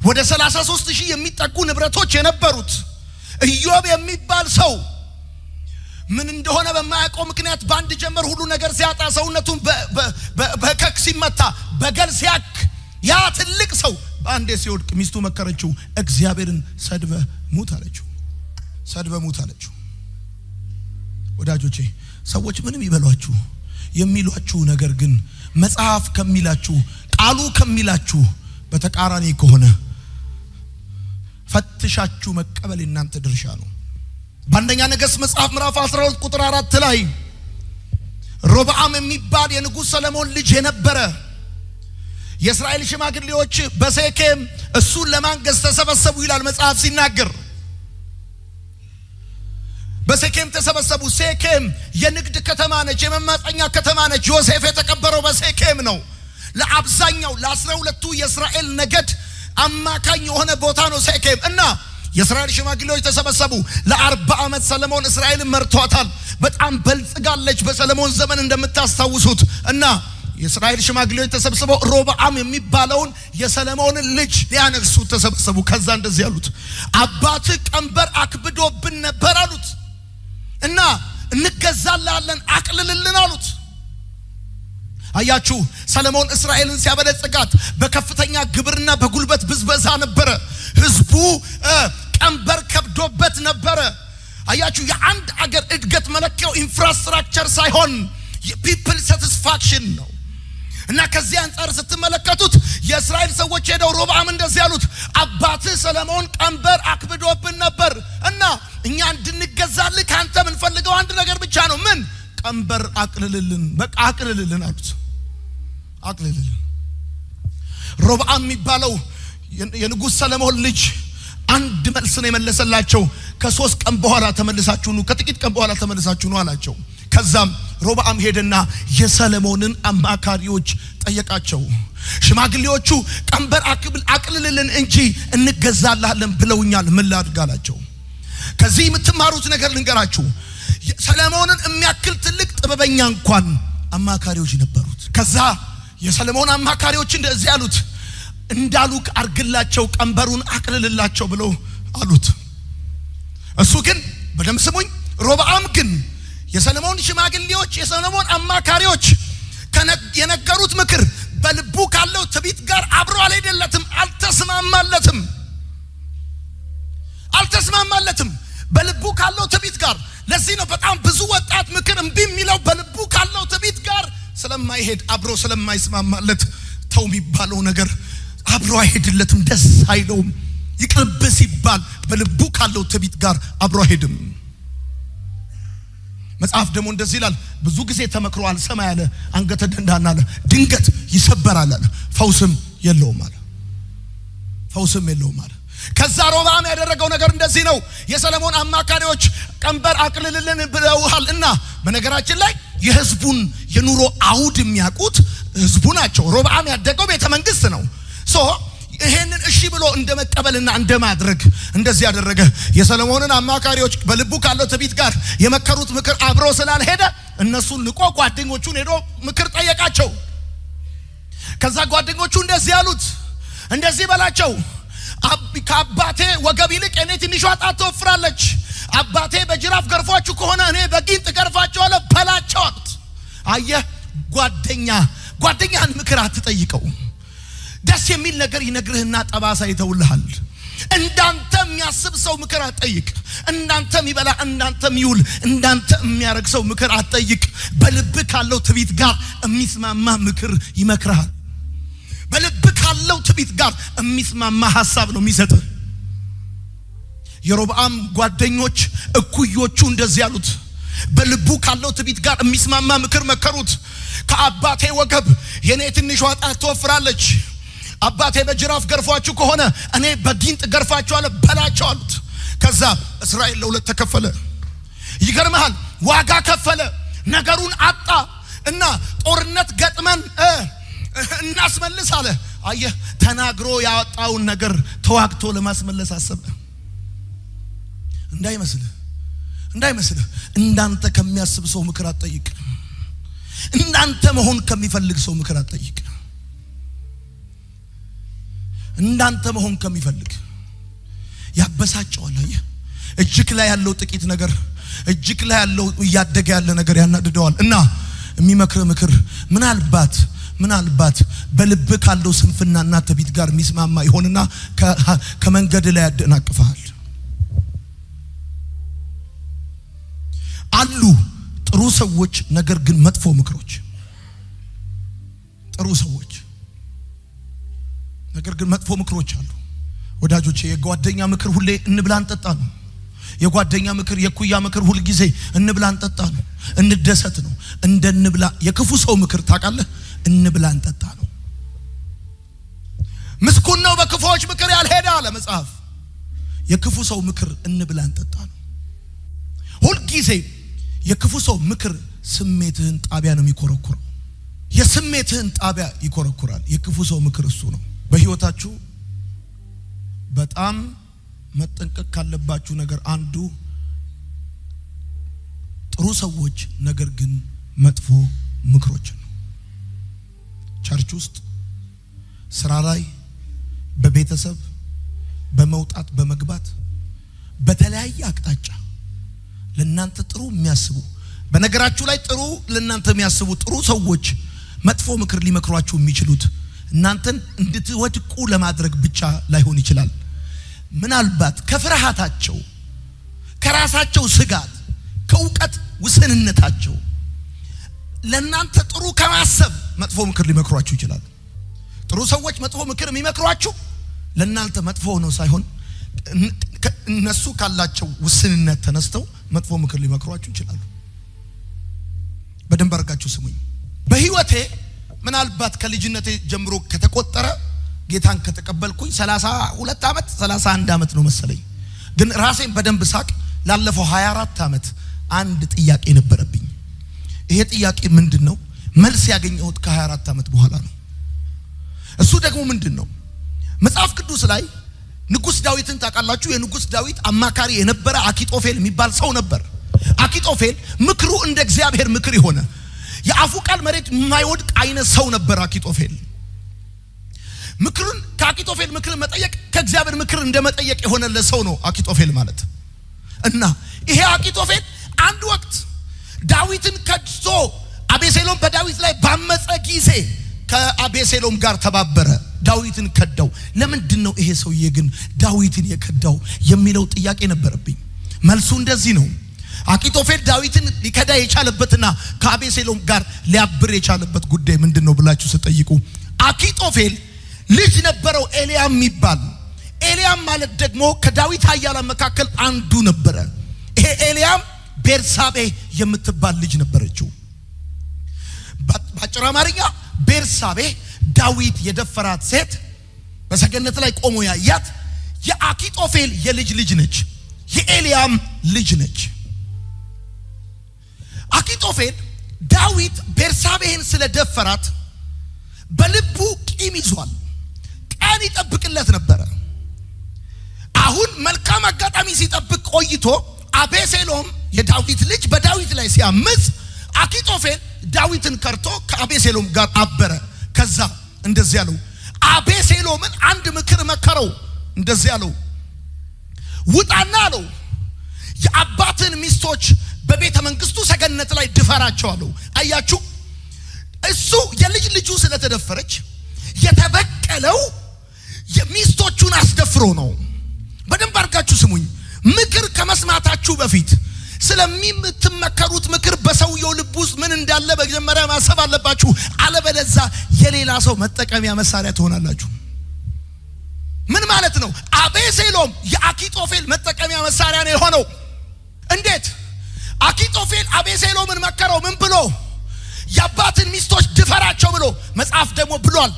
Speaker 1: ወደ 33000 የሚጠጉ ንብረቶች የነበሩት ኢዮብ የሚባል ሰው ምን እንደሆነ በማያውቀው ምክንያት ባንድ ጀመር ሁሉ ነገር ሲያጣ ሰውነቱን በከክ ሲመታ በገል ሲያክ ያ ትልቅ ሰው በአንዴ ሲወድቅ ሚስቱ መከረችው እግዚአብሔርን ሰድበ ሙት አለችው። ሰድበ ሙት አለችው። ወዳጆቼ ሰዎች ምንም ይበሏችሁ የሚሏችሁ ነገር ግን መጽሐፍ ከሚላችሁ ቃሉ ከሚላችሁ በተቃራኒ ከሆነ ፈትሻችሁ መቀበል እናንተ ድርሻ ነው። በአንደኛ ነገሥት መጽሐፍ ምዕራፍ 12 ቁጥር 4 ላይ ሮብዓም የሚባል የንጉሥ ሰለሞን ልጅ የነበረ የእስራኤል ሽማግሌዎች በሴኬም እሱን ለማንገስ ተሰበሰቡ ይላል መጽሐፍ ሲናገር። በሴኬም ተሰበሰቡ። ሴኬም የንግድ ከተማ ነች፣ የመማፀኛ ከተማ ነች። ዮሴፍ የተቀበረው በሴኬም ነው። ለአብዛኛው ለ12ቱ የእስራኤል ነገድ አማካኝ የሆነ ቦታ ነው ሴኬም። እና የእስራኤል ሽማግሌዎች ተሰበሰቡ። ለ40 ዓመት ሰለሞን እስራኤልን መርቷታል። በጣም በልጽጋለች በሰለሞን ዘመን እንደምታስታውሱት። እና የእስራኤል ሽማግሌዎች ተሰብስበው ሮብዓም የሚባለውን የሰለሞንን ልጅ ሊያነግሱት ተሰበሰቡ። ከዛ እንደዚህ ያሉት አባትህ ቀንበር አክብዶብን ነበር አሉት እና እንገዛላለን አቅልልልን አሉት። አያችሁ ሰለሞን እስራኤልን ሲያበለጽጋት በከፍተኛ ግብርና በጉልበት ብዝበዛ ነበረ። ህዝቡ ቀንበር ከብዶበት ነበረ። አያችሁ የአንድ አገር እድገት መለኪያው ኢንፍራስትራክቸር ሳይሆን የፒፕል ሳቲስፋክሽን ነው። እና ከዚህ አንፃር ስትመለከቱት የእስራኤል ሰዎች ሄደው ሮብዓም እንደዚህ ያሉት አባትህ ሰለሞን ቀንበር አክብዶብን ነበር እና እኛ እንድንገዛልህ ካንተ ምን ፈልገው አንድ ነገር ብቻ ነው። ምን? ቀንበር አቅልልልን። በቃ አቅልልልን አሉት። አቅልልልን። ሮብዓም የሚባለው የንጉሥ ሰለሞን ልጅ አንድ መልስ ነው የመለሰላቸው። ከ3 ቀን በኋላ ተመልሳችሁ ነው፣ ከጥቂት ቀን በኋላ ተመልሳችሁ ነው አላቸው። ከዛም ሮብዓም ሄደና የሰለሞንን አማካሪዎች ጠየቃቸው። ሽማግሌዎቹ ቀንበር አቅልልልን እንጂ እንገዛላለን ብለውኛል፣ ምን ላድርግ አላቸው። ከዚህ የምትማሩት ነገር ልንገራችሁ። ሰለሞንን የሚያክል ትልቅ ጥበበኛ እንኳን አማካሪዎች ነበሩት። ከዛ የሰለሞን አማካሪዎች እንደዚህ ያሉት እንዳሉክ አርግላቸው፣ ቀንበሩን አቅልልላቸው ብለው አሉት። እሱ ግን በደም ስሙኝ፣ ሮብዓም ግን የሰለሞን ሽማግሌዎች የሰለሞን አማካሪዎች የነገሩት ምክር በልቡ ካለው ትዕቢት ጋር አብሮ አልሄደለትም፣ አልተስማማለትም በልቡ ካለው ትዕቢት ጋር። ለዚህ ነው በጣም ብዙ ወጣት ምክር እምቢ የሚለው በልቡ ካለው ትዕቢት ጋር ስለማይሄድ አብሮ ስለማይስማማለት ተው የሚባለው ነገር አብሮ አይሄድለትም፣ ደስ አይለውም። ይቅርብ ሲባል በልቡ ካለው ትዕቢት ጋር አብሮ አይሄድም። መጽሐፍ ደግሞ እንደዚህ ይላል፣ ብዙ ጊዜ ተመክሮ አልሰማ ያለ አንገተ ደንዳና አለ ድንገት ይሰበራል አለ፣ ፈውስም የለውም አለ። ከዛ ሮብዓም ያደረገው ነገር እንደዚህ ነው። የሰለሞን አማካሪዎች ቀንበር አቅልልልን ብለውሃል እና በነገራችን ላይ የህዝቡን የኑሮ አውድ የሚያውቁት ህዝቡ ናቸው። ሮብዓም ያደገው ቤተ መንግስት ነው። ይሄንን እሺ ብሎ እንደመቀበልና እንደማድረግ እንደዚህ ያደረገ የሰለሞንን አማካሪዎች በልቡ ካለው ትዕቢት ጋር የመከሩት ምክር አብሮ ስላልሄደ እነሱን ንቆ ጓደኞቹን ሄዶ ምክር ጠየቃቸው። ከዛ ጓደኞቹ እንደዚህ ያሉት እንደዚህ በላቸው፣ ከአባቴ ወገብ ይልቅ እኔ ትንሿ ጣት ትወፍራለች። አባቴ በጅራፍ ገርፏችሁ ከሆነ እኔ በጊንጥ ገርፋችኋለሁ በላቸው አሉት። አየህ ጓደኛህን ምክር አትጠይቀው። ደስ የሚል ነገር ይነግርህና ጠባሳ ይተውልሃል። እንዳንተ የሚያስብ ሰው ምክር አትጠይቅ። እንዳንተ የሚበላ እንዳንተ የሚውል እንዳንተ የሚያረግ ሰው ምክር አትጠይቅ። በልብ ካለው ትዕቢት ጋር የሚስማማ ምክር ይመክርሃል። በልብ ካለው ትዕቢት ጋር የሚስማማ ሐሳብ ነው የሚሰጥህ። የሮብዓም ጓደኞች እኩዮቹ እንደዚህ ያሉት በልቡ ካለው ትዕቢት ጋር የሚስማማ ምክር መከሩት። ከአባቴ ወገብ የኔ ትንሿ ጣት ትወፍራለች። አባቴ በጅራፍ ገርፏችሁ ከሆነ እኔ በጊንጥ ገርፋችኋለሁ በላቸው አሉት። ከዛ እስራኤል ለሁለት ተከፈለ። ይገርምሃል፣ ዋጋ ከፈለ፣ ነገሩን አጣ እና ጦርነት ገጥመን እናስመልስ አለ። አየህ ተናግሮ ያወጣውን ነገር ተዋግቶ ለማስመለስ አሰበ። እንዳይመስልህ እንዳንተ ከሚያስብ ሰው ምክር አትጠይቅ። እንዳንተ መሆን ከሚፈልግ ሰው ምክር አትጠይቅ። እንዳንተ መሆን ከሚፈልግ ያበሳጨዋል። አየህ እጅክ ላይ ያለው ጥቂት ነገር እጅክ ላይ ያለው ያደገ ያለ ነገር ያናድደዋል። እና የሚመክር ምክር ምናልባት በልብ ካለው ስንፍናና ትዕቢት ጋር የሚስማማ ይሆንና ከመንገድ ላይ ያደናቅፋል። አሉ ጥሩ ሰዎች ነገር ግን መጥፎ ምክሮች። ጥሩ ሰዎች ነገር ግን መጥፎ ምክሮች አሉ። ወዳጆቼ የጓደኛ ምክር ሁሌ እንብላ እንጠጣ ነው። የጓደኛ ምክር የኩያ ምክር ሁሉ ጊዜ እንብላ እንጠጣ ነው፣ እንደሰት ነው። እንደንብላ የክፉ ሰው ምክር ታውቃለህ? እንብላ እንጠጣ ነው። ምስኩን ነው በክፉዎች ምክር ያልሄደ አለ መጽሐፍ። የክፉ ሰው ምክር እንብላ እንጠጣ ነው። ሁሉ ጊዜ የክፉ ሰው ምክር ስሜትህን ጣቢያ ነው የሚኮረኩረው። የስሜትህን ጣቢያ ይኮረኩራል። የክፉ ሰው ምክር እሱ ነው። በህይወታችሁ በጣም መጠንቀቅ ካለባችሁ ነገር አንዱ ጥሩ ሰዎች ነገር ግን መጥፎ ምክሮች ነው። ቸርች ውስጥ፣ ስራ ላይ፣ በቤተሰብ፣ በመውጣት በመግባት በተለያየ አቅጣጫ ለናንተ ጥሩ የሚያስቡ በነገራችሁ ላይ ጥሩ ለናንተ የሚያስቡ ጥሩ ሰዎች መጥፎ ምክር ሊመክሯችሁ የሚችሉት እናንተን እንድትወድቁ ለማድረግ ብቻ ላይሆን ይችላል። ምናልባት ከፍርሃታቸው፣ ከራሳቸው ስጋት፣ ከእውቀት ውስንነታቸው ለናንተ ጥሩ ከማሰብ መጥፎ ምክር ሊመክሯችሁ ይችላል። ጥሩ ሰዎች መጥፎ ምክር የሚመክሯችሁ ለናንተ መጥፎ ነው ሳይሆን እነሱ ካላቸው ውስንነት ተነስተው መጥፎ ምክር ሊመክሯችሁ ይችላሉ። በደንብ አድርጋችሁ ስሙኝ። በህይወቴ ምናልባት ከልጅነቴ ጀምሮ ከተቆጠረ ጌታን ከተቀበልኩኝ 32 ዓመት 31 ዓመት ነው መሰለኝ። ግን ራሴን በደንብ ሳቅ ላለፈው 24 ዓመት አንድ ጥያቄ ነበረብኝ። ይሄ ጥያቄ ምንድነው? መልስ ያገኘሁት ከ24 ዓመት በኋላ ነው። እሱ ደግሞ ምንድነው? መጽሐፍ ቅዱስ ላይ ንጉስ ዳዊትን ታውቃላችሁ? የንጉስ ዳዊት አማካሪ የነበረ አኪጦፌል የሚባል ሰው ነበር። አኪጦፌል ምክሩ እንደ እግዚአብሔር ምክር የሆነ የአፉ ቃል መሬት የማይወድቅ አይነት ሰው ነበር አኪጦፌል። ምክሩን ከአኪጦፌል ምክር መጠየቅ ከእግዚአብሔር ምክር እንደመጠየቅ የሆነለት ሰው ነው አኪጦፌል ማለት። እና ይሄ አኪጦፌል አንድ ወቅት ዳዊትን ከድቶ አቤሴሎም በዳዊት ላይ ባመፀ ጊዜ ከአቤሴሎም ጋር ተባበረ፣ ዳዊትን ከዳው። ለምንድን ነው ይሄ ሰውዬ ግን ዳዊትን የከዳው የሚለው ጥያቄ ነበረብኝ። መልሱ እንደዚህ ነው። አኪጦፌል ዳዊትን ሊከዳ የቻለበትና ከአቤሴሎም ጋር ሊያብር የቻለበት ጉዳይ ምንድነው ብላችሁ ስትጠይቁ አኪጦፌል ልጅ ነበረው ኤልያም የሚባል። ኤልያም ማለት ደግሞ ከዳዊት ኃያላን መካከል አንዱ ነበረ። ይሄ ኤልያም ቤርሳቤ የምትባል ልጅ ነበረችው። ባጭር አማርኛ ቤርሳቤ ዳዊት የደፈራት ሴት በሰገነት ላይ ቆሞ ያያት የአኪጦፌል የልጅ ልጅ ነች፣ የኤልያም ልጅ ነች። አኪጦፌል ዳዊት ቤርሳቤህን ስለደፈራት በልቡ ቂም ይዟል። ቀን ይጠብቅለት ነበረ። አሁን መልካም አጋጣሚ ሲጠብቅ ቆይቶ አቤሴሎም የዳዊት ልጅ በዳዊት ላይ ሲያምጽ አኪጦፌል ዳዊትን ከርቶ ከአቤሴሎም ጋር አበረ። ከዛ እንደዚህ ያለው አቤሴሎምን አንድ ምክር መከረው። እንደዚህ ያለው ውጣና አለው የአባትን ሚስቶች በቤተ መንግስቱ ሰገነት ላይ ድፈራቸው አለው። አያችሁ እሱ የልጅ ልጁ ስለተደፈረች የተበቀለው የሚስቶቹን አስደፍሮ ነው። በደንብ አድርጋችሁ ስሙኝ። ምክር ከመስማታችሁ በፊት ስለምትመከሩት ምክር በሰውየው ልብ ውስጥ ምን እንዳለ በመጀመሪያ ማሰብ አለባችሁ። አለበለዚያ የሌላ ሰው መጠቀሚያ መሳሪያ ትሆናላችሁ። ምን ማለት ነው? አቤሴሎም የአኪጦፌል መጠቀሚያ መሳሪያ ነው የሆነው። እንዴት? አኪጦፌል አቤሴሎምን መከረው። ምን ብሎ? የአባትን ሚስቶች ድፈራቸው ብሎ። መጽሐፍ ደግሞ ብሏል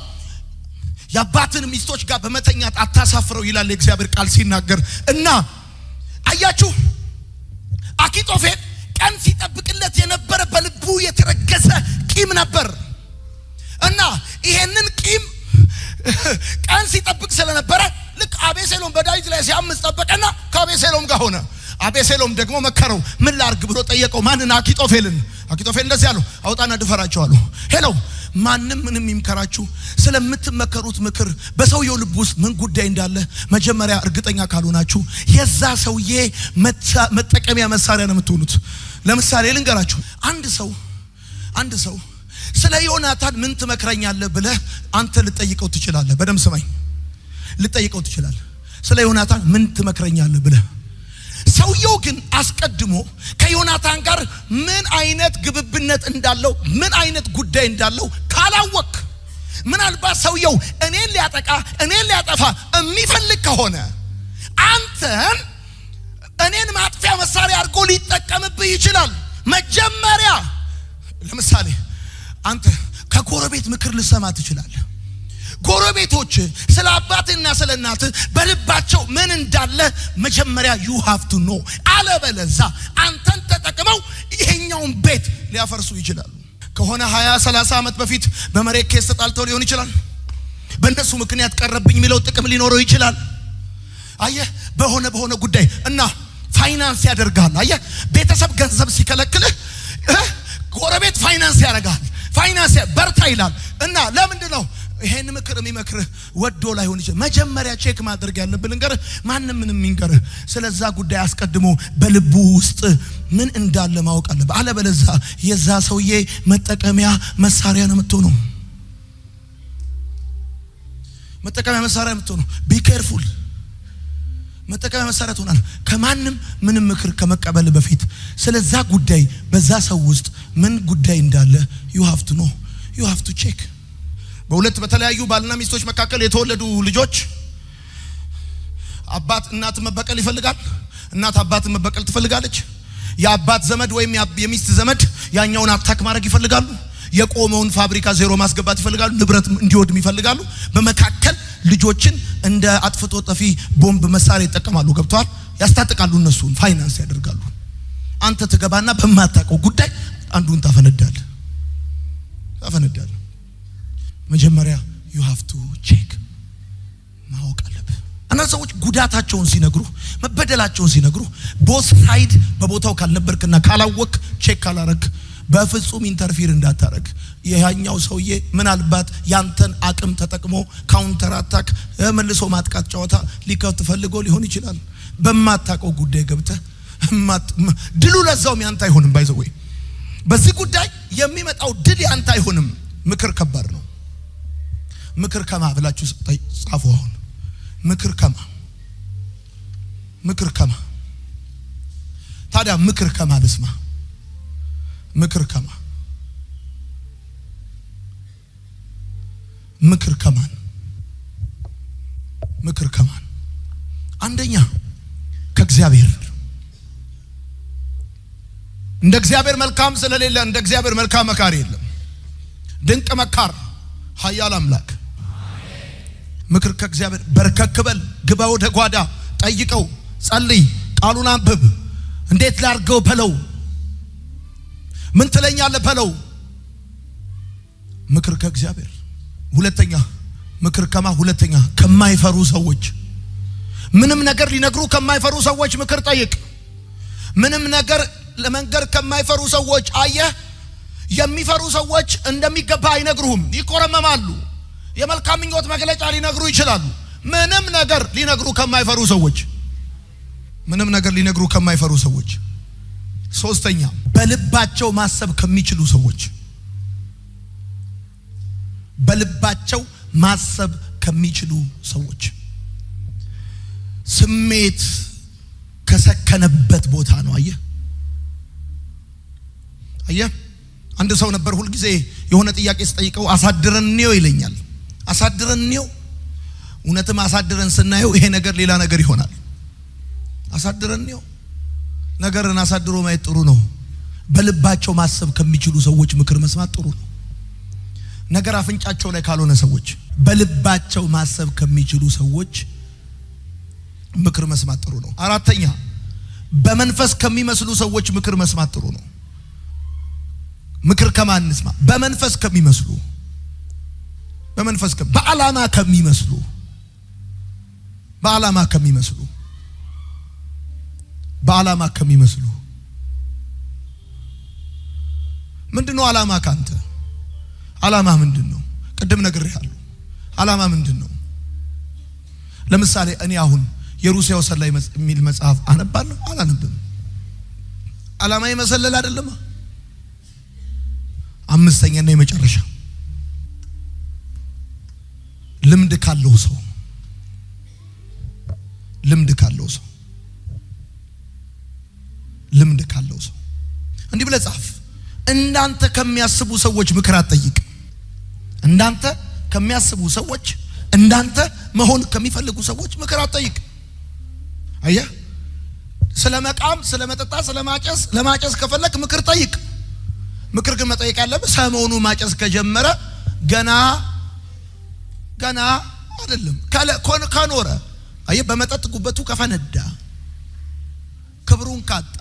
Speaker 1: የአባትን ሚስቶች ጋር በመተኛት አታሳፍረው ይላል የእግዚአብሔር ቃል ሲናገር። እና አያችሁ አኪጦፌል ቀን ሲጠብቅለት የነበረ በልቡ የተረገዘ ቂም ነበር። እና ይሄንን ቂም ቀን ሲጠብቅ ስለነበረ ልክ አቤሴሎም በዳዊት ላይ ሲያምጽ ጠበቀና ከአቤሴሎም ጋር ሆነ። አቤሴሎም ደግሞ መከረው። ምን ላርግ ብሎ ጠየቀው። ማንን? አኪጦፌልን። አኪጦፌል እንደዚህ አለው፣ አውጣና ድፈራቸው አለው። ሄሎ ማንም ምንም ይምከራችሁ፣ ስለምትመከሩት ምክር በሰውየው ልብ ውስጥ ምን ጉዳይ እንዳለ መጀመሪያ እርግጠኛ ካልሆናችሁ የዛ ሰውዬ መጠቀሚያ መሳሪያ ነው የምትሆኑት። ለምሳሌ ልንገራችሁ። አንድ ሰው ስለ ዮናታን ምን ትመክረኛለህ ብለህ አንተ ልጠይቀው ትችላለህ። በደም ስማኝ፣ ልጠይቀው ትችላለህ። ስለ ዮናታን ምን ትመክረኛለህ ብለህ። ሰውየው ግን አስቀድሞ ከዮናታን ጋር ምን አይነት ግብብነት እንዳለው ምን አይነት ጉዳይ እንዳለው ካላወቅ፣ ምናልባት ሰውየው እኔን ሊያጠቃ እኔን ሊያጠፋ የሚፈልግ ከሆነ አንተን እኔን ማጥፊያ መሳሪያ አድርጎ ሊጠቀምብህ ይችላል። መጀመሪያ ለምሳሌ አንተ ከጎረቤት ምክር ልሰማ ትችላለህ። ጎረቤቶች ስለ አባትና ስለ እናት በልባቸው ምን እንዳለ መጀመሪያ you have to know። አለበለዚያ አንተን ተጠቅመው ይሄኛውን ቤት ሊያፈርሱ ይችላሉ። ከሆነ 20-30 ዓመት በፊት በመሬት ኬስ ተጣልተው ሊሆን ይችላል። በእነሱ ምክንያት ቀረብኝ የሚለው ጥቅም ሊኖረው ይችላል። አየህ፣ በሆነ ጉዳይ እና ፋይናንስ ያደርጋል። አየህ፣ ቤተሰብ ገንዘብ ሲከለክልህ ጎረቤት ፋይናንስ ያደርጋል። ፋይናንስ በርታ ይላል። እና ለምንድን ነው ይሄን ምክር የሚመክርህ? ወዶ ላይሆን ይችላል። መጀመሪያ ቼክ ማድረግ ያለብን ነገር ማንም ምንም ይንገርህ፣ ስለዛ ጉዳይ አስቀድሞ በልቡ ውስጥ ምን እንዳለ ማወቅ አለብህ። አለበለዚያ የዛ ሰውዬ መጠቀሚያ መሳሪያ ነው የምትሆነው። መጠቀሚያ መሳሪያ ነው የምትሆነው። ቢ ኬርፉል። መጠቀሚያ መሳሪያ ትሆናለህ። ከማንም ምንም ምክር ከመቀበል በፊት ስለዛ ጉዳይ በዛ ሰው ውስጥ ምን ጉዳይ እንዳለ you have to know, you have to check። በሁለት በተለያዩ ባልና ሚስቶች መካከል የተወለዱ ልጆች አባት እናት መበቀል ይፈልጋል፣ እናት አባት መበቀል ትፈልጋለች። የአባት ዘመድ ወይም የሚስት ዘመድ ያኛውን አታክ ማድረግ ይፈልጋሉ። የቆመውን ፋብሪካ ዜሮ ማስገባት ይፈልጋሉ። ንብረት እንዲወድም ይፈልጋሉ። በመካከል ልጆችን እንደ አጥፍቶ ጠፊ ቦምብ መሳሪያ ይጠቀማሉ። ገብቷል? ያስታጥቃሉ። እነሱን ፋይናንስ ያደርጋሉ። አንተ ትገባና በማታውቀው ጉዳይ አንዱን ታፈነዳለህ። መጀመሪያ you have to check ማወቅ አለብህ። እና ሰዎች ጉዳታቸውን ሲነግሩ መበደላቸውን ሲነግሩ ቦስ ሳይድ በቦታው ካልነበርክና ካላወቅ ቼክ ካላረክ በፍጹም ኢንተርፊር እንዳታረግ። የያኛው ሰውዬ ምናልባት ያንተን አቅም ተጠቅሞ ካውንተር አታክ መልሶ ማጥቃት ጨዋታ ሊከፍት ፈልጎ ሊሆን ይችላል። በማታውቀው ጉዳይ ገብተህ ድሉ ለዛውም ያንተ አይሆንም። ባይዘው በዚህ ጉዳይ የሚመጣው ድል ያንተ አይሆንም። ምክር ከባድ ነው። ምክር ከማ ብላችሁ ጻፉ። አሁን ምክር ከማ ታዲያ ምክር ከማ ልስማ። ምክር ከማን? አንደኛ ከእግዚአብሔር። እንደ እግዚአብሔር መልካም ስለሌለ እንደ እግዚአብሔር መልካም መካሪ የለም። ድንቅ መካር ኃያል አምላክ። ምክር ከእግዚአብሔር። በርከክበል፣ ግባ ወደ ጓዳ፣ ጠይቀው፣ ጸልይ፣ ቃሉን አንብብ። እንዴት ላርገው በለው፣ ምን ትለኛለህ በለው። ምክር ከእግዚአብሔር። ሁለተኛ ምክር ሁለተኛ ከማይፈሩ ሰዎች። ምንም ነገር ሊነግሩ ከማይፈሩ ሰዎች ምክር ጠይቅ። ምንም ነገር ለመንገር ከማይፈሩ ሰዎች። አየህ፣ የሚፈሩ ሰዎች እንደሚገባ አይነግሩህም፣ ይቆረመማሉ። የመልካም ምኞት መግለጫ ሊነግሩ ይችላሉ። ምንም ነገር ሊነግሩ ከማይፈሩ ሰዎች። ሶስተኛ በልባቸው ማሰብ ከሚችሉ ሰዎች። ስሜት ከሰከነበት ቦታ ነው። አየህ አንድ ሰው ነበር ሁሉ ጊዜ የሆነ ጥያቄ ስጠይቀው አሳድረን ነው ይለኛል። አሳድረን ነው። እውነትም አሳድረን ስናየው ይሄ ነገር ሌላ ነገር ይሆናል። አሳድረን ነው ነገርን አሳድሮ ማየት ጥሩ ነው። በልባቸው ማሰብ ከሚችሉ ሰዎች ምክር መስማት ጥሩ ነው። ነገር አፍንጫቸው ላይ ካልሆነ ሰዎች፣ በልባቸው ማሰብ ከሚችሉ ሰዎች ምክር መስማት ጥሩ ነው። አራተኛ በመንፈስ ከሚመስሉ ሰዎች ምክር መስማት ጥሩ ነው። ምክር ከማን እንስማ? በመንፈስ ከሚመስሉ በመንፈስ በዓላማ ከሚመስሉ ምንድነው ዓላማ ካንተ? ዓላማ ምንድነው? ቅድም ነግሬሃለሁ። ዓላማ ምንድነው? ለምሳሌ እኔ አሁን የሩሲያው ሰላይ የሚል መጽሐፍ አነባለሁ አላነብም? ዓላማ የመሰለል አይደለም። አምስተኛና የመጨረሻ ልምድ ካለው ሰው እንዲህ ብለህ ጻፍ። እንዳንተ ከሚያስቡ ሰዎች ምክር አትጠይቅ። እንዳንተ ከሚያስቡ ሰዎች፣ እንዳንተ መሆን ከሚፈልጉ ሰዎች ምክር አትጠይቅ። አየህ፣ ስለመቃም፣ ስለመጠጣት፣ ለማጨስ ከፈለክ ምክር ጠይቅ። ምክር ግን መጠየቅ ያለብህ ሰሞኑ ማጨስ ከጀመረ ገና አይደለም ከኖረ። አየህ፣ በመጠጥ ጉበቱ ከፈነዳ፣ ክብሩን ካጣ፣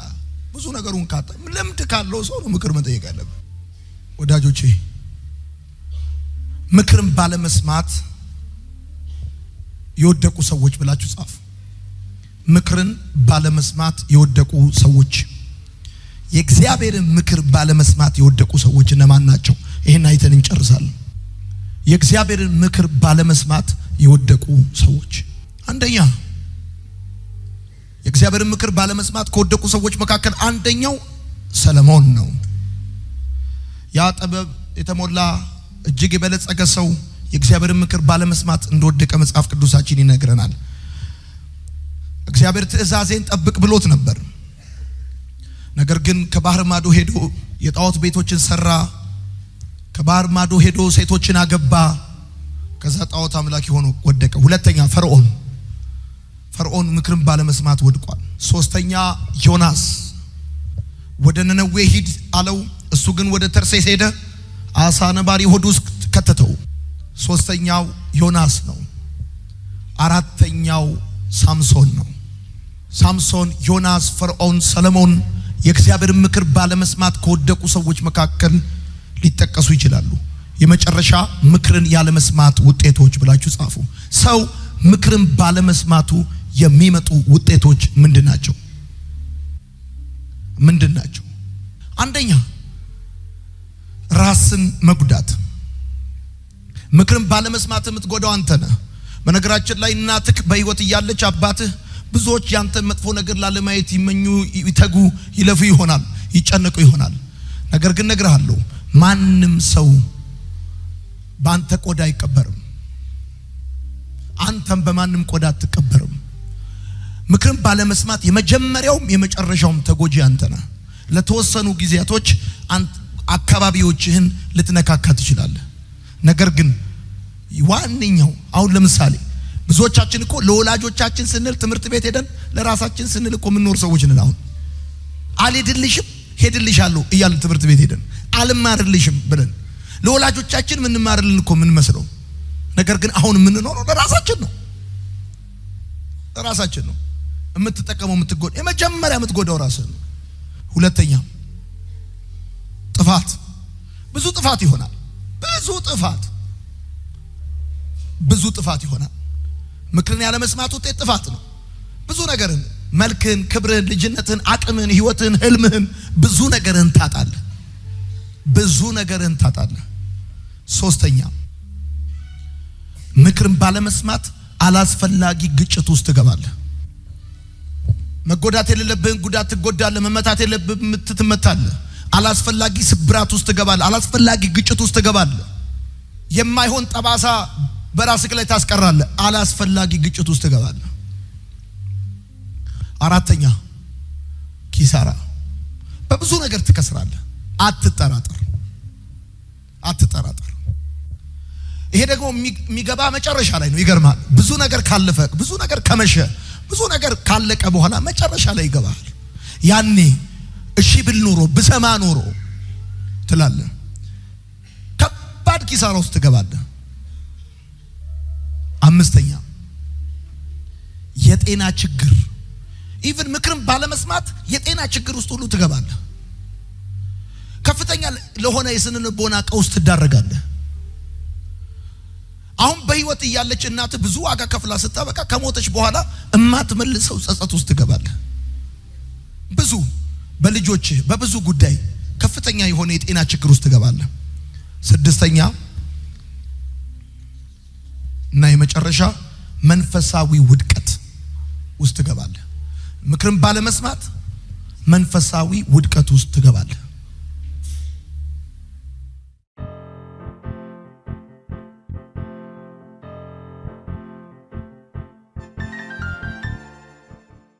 Speaker 1: ብዙ ነገሩን ካጣ፣ ልምድ ካለው ሰው ነው ምክር መጠየቅ ያለብህ። ወዳጆቼ፣ ምክርን ባለመስማት የወደቁ ሰዎች ብላችሁ ጻፉ። ምክርን ባለመስማት የወደቁ ሰዎች፣ የእግዚአብሔርን ምክር ባለመስማት የወደቁ ሰዎች እነማን ናቸው? ይሄን አይተን እንጨርሳለን። የእግዚአብሔርን ምክር ባለመስማት የወደቁ ሰዎች፣ አንደኛ የእግዚአብሔርን ምክር ባለመስማት ከወደቁ ሰዎች መካከል አንደኛው ሰለሞን ነው። ያ ጥበብ የተሞላ እጅግ የበለጸገ ሰው የእግዚአብሔርን ምክር ባለመስማት እንደወደቀ መጽሐፍ ቅዱሳችን ይነግረናል። እግዚአብሔር ትእዛዜን ጠብቅ ብሎት ነበር። ነገር ግን ከባህር ማዶ ሄዶ የጣዖት ቤቶችን ሰራ። ከባህር ማዶ ሄዶ ሴቶችን አገባ። ከዛ ጣዖት አምላኪ ሆኖ ወደቀ። ሁለተኛ ፈርዖን ምክርን ባለመስማት ወድቋል። ሶስተኛ ዮናስ ወደ ነነዌ ሂድ አለው። እሱ ግን ወደ ተርሴስ ሄደ። አሳ ነባሪ ሆድ ውስጥ ከተተው። ሶስተኛው ዮናስ ነው። አራተኛው ሳምሶን ነው። ሳምሶን፣ ዮናስ፣ ፈርዖን፣ ሰለሞን የእግዚአብሔር ምክር ባለመስማት ከወደቁ ሰዎች መካከል ሊጠቀሱ ይችላሉ። የመጨረሻ ምክርን ያለመስማት ውጤቶች ብላችሁ ጻፉ። ሰው ምክርን ባለመስማቱ የሚመጡ ውጤቶች ምንድናቸው? አንደኛ ራስን መጉዳት። ምክርን ባለመስማት የምትጎዳው አንተ ነህ። በነገራችን ላይ እናትህ በህይወት እያለች አባትህ ብዙዎች ያንተን መጥፎ ነገር ላለማየት ይመኙ፣ ይተጉ፣ ይለፉ ይሆናል፣ ይጨነቁ ይሆናል። ነገር ግን እነግርሃለሁ፣ ማንም ሰው በአንተ ቆዳ አይቀበርም። አንተም በማንም ቆዳ አትቀበርም። ምክርን ባለመስማት የመጀመሪያውም የመጨረሻውም ተጎጂ አንተ ነህ። ለተወሰኑ ጊዜያቶች አካባቢዎችህን ልትነካካ ትችላለህ። ነገር ግን ዋነኛው አሁን ለምሳሌ ብዙዎቻችን እኮ ለወላጆቻችን ስንል ትምህርት ቤት ሄደን ለራሳችን ስንል እኮ የምንኖር ሰዎች ነን። አሁን አልሄድልሽም ሄድልሻለሁ እያልን ትምህርት ቤት ሄደን አልማርልሽም ብለን ለወላጆቻችን ምንማርልን እኮ ምን መስለው። ነገር ግን አሁን የምንኖረው ለራሳችን ነው። የምትጠቀመው የምትጎዳ የመጀመሪያ የምትጎዳው ራስህ ነው። ሁለተኛ ጥፋት፣ ብዙ ጥፋት ይሆናል። ብዙ ጥፋት ይሆናል። ምክርን ያለ መስማት ውጤት ጥፋት ነው። ብዙ ነገርን፣ መልክን፣ ክብርን፣ ልጅነትን፣ አቅምን፣ ህይወትን፣ ህልምህን፣ ብዙ ነገርን ታጣለህ። ሶስተኛ ምክርን ባለመስማት አላስፈላጊ ግጭት ውስጥ ትገባለህ። መጎዳት የሌለብህን ጉዳት ትጎዳለህ። መመታት የሌለብህን ትመታለህ። አላስፈላጊ ስብራት ውስጥ ትገባለህ። አላስፈላጊ ግጭት ውስጥ ትገባለህ። የማይሆን ጠባሳ በራስህ ላይ ታስቀራለህ። አላስፈላጊ ግጭት ውስጥ ትገባለህ። አራተኛ ኪሳራ፣ በብዙ ነገር ትከስራለህ። አትጠራጠር። ይሄ ደግሞ የሚገባ መጨረሻ ላይ ነው። ይገርማል። ብዙ ነገር ካለፈ፣ ብዙ ነገር ከመሸ፣ ብዙ ነገር ካለቀ በኋላ መጨረሻ ላይ ይገባል። ያኔ እሺ ብል ኖሮ ብሰማ ኖሮ ትላለህ። ከባድ ኪሳራ ውስጥ ትገባለህ። አምስተኛ የጤና ችግር፣ ኢቭን ምክርን ባለመስማት የጤና ችግር ውስጥ ሁሉ ትገባለህ። ከፍተኛ ለሆነ የስነ ልቦና ቀውስ ትዳረጋለህ። አሁን በህይወት እያለች እናት ብዙ ዋጋ ከፍላ ስታበቃ ከሞተች በኋላ እማትመልሰው ጸጸት ውስጥ ትገባለህ። ብዙ በልጆች በብዙ ጉዳይ ከፍተኛ የሆነ የጤና ችግር ውስጥ ትገባለህ። ስድስተኛ እና የመጨረሻ መንፈሳዊ ውድቀት ውስጥ ትገባለህ። ምክርን ባለመስማት መንፈሳዊ ውድቀት ውስጥ ትገባለህ።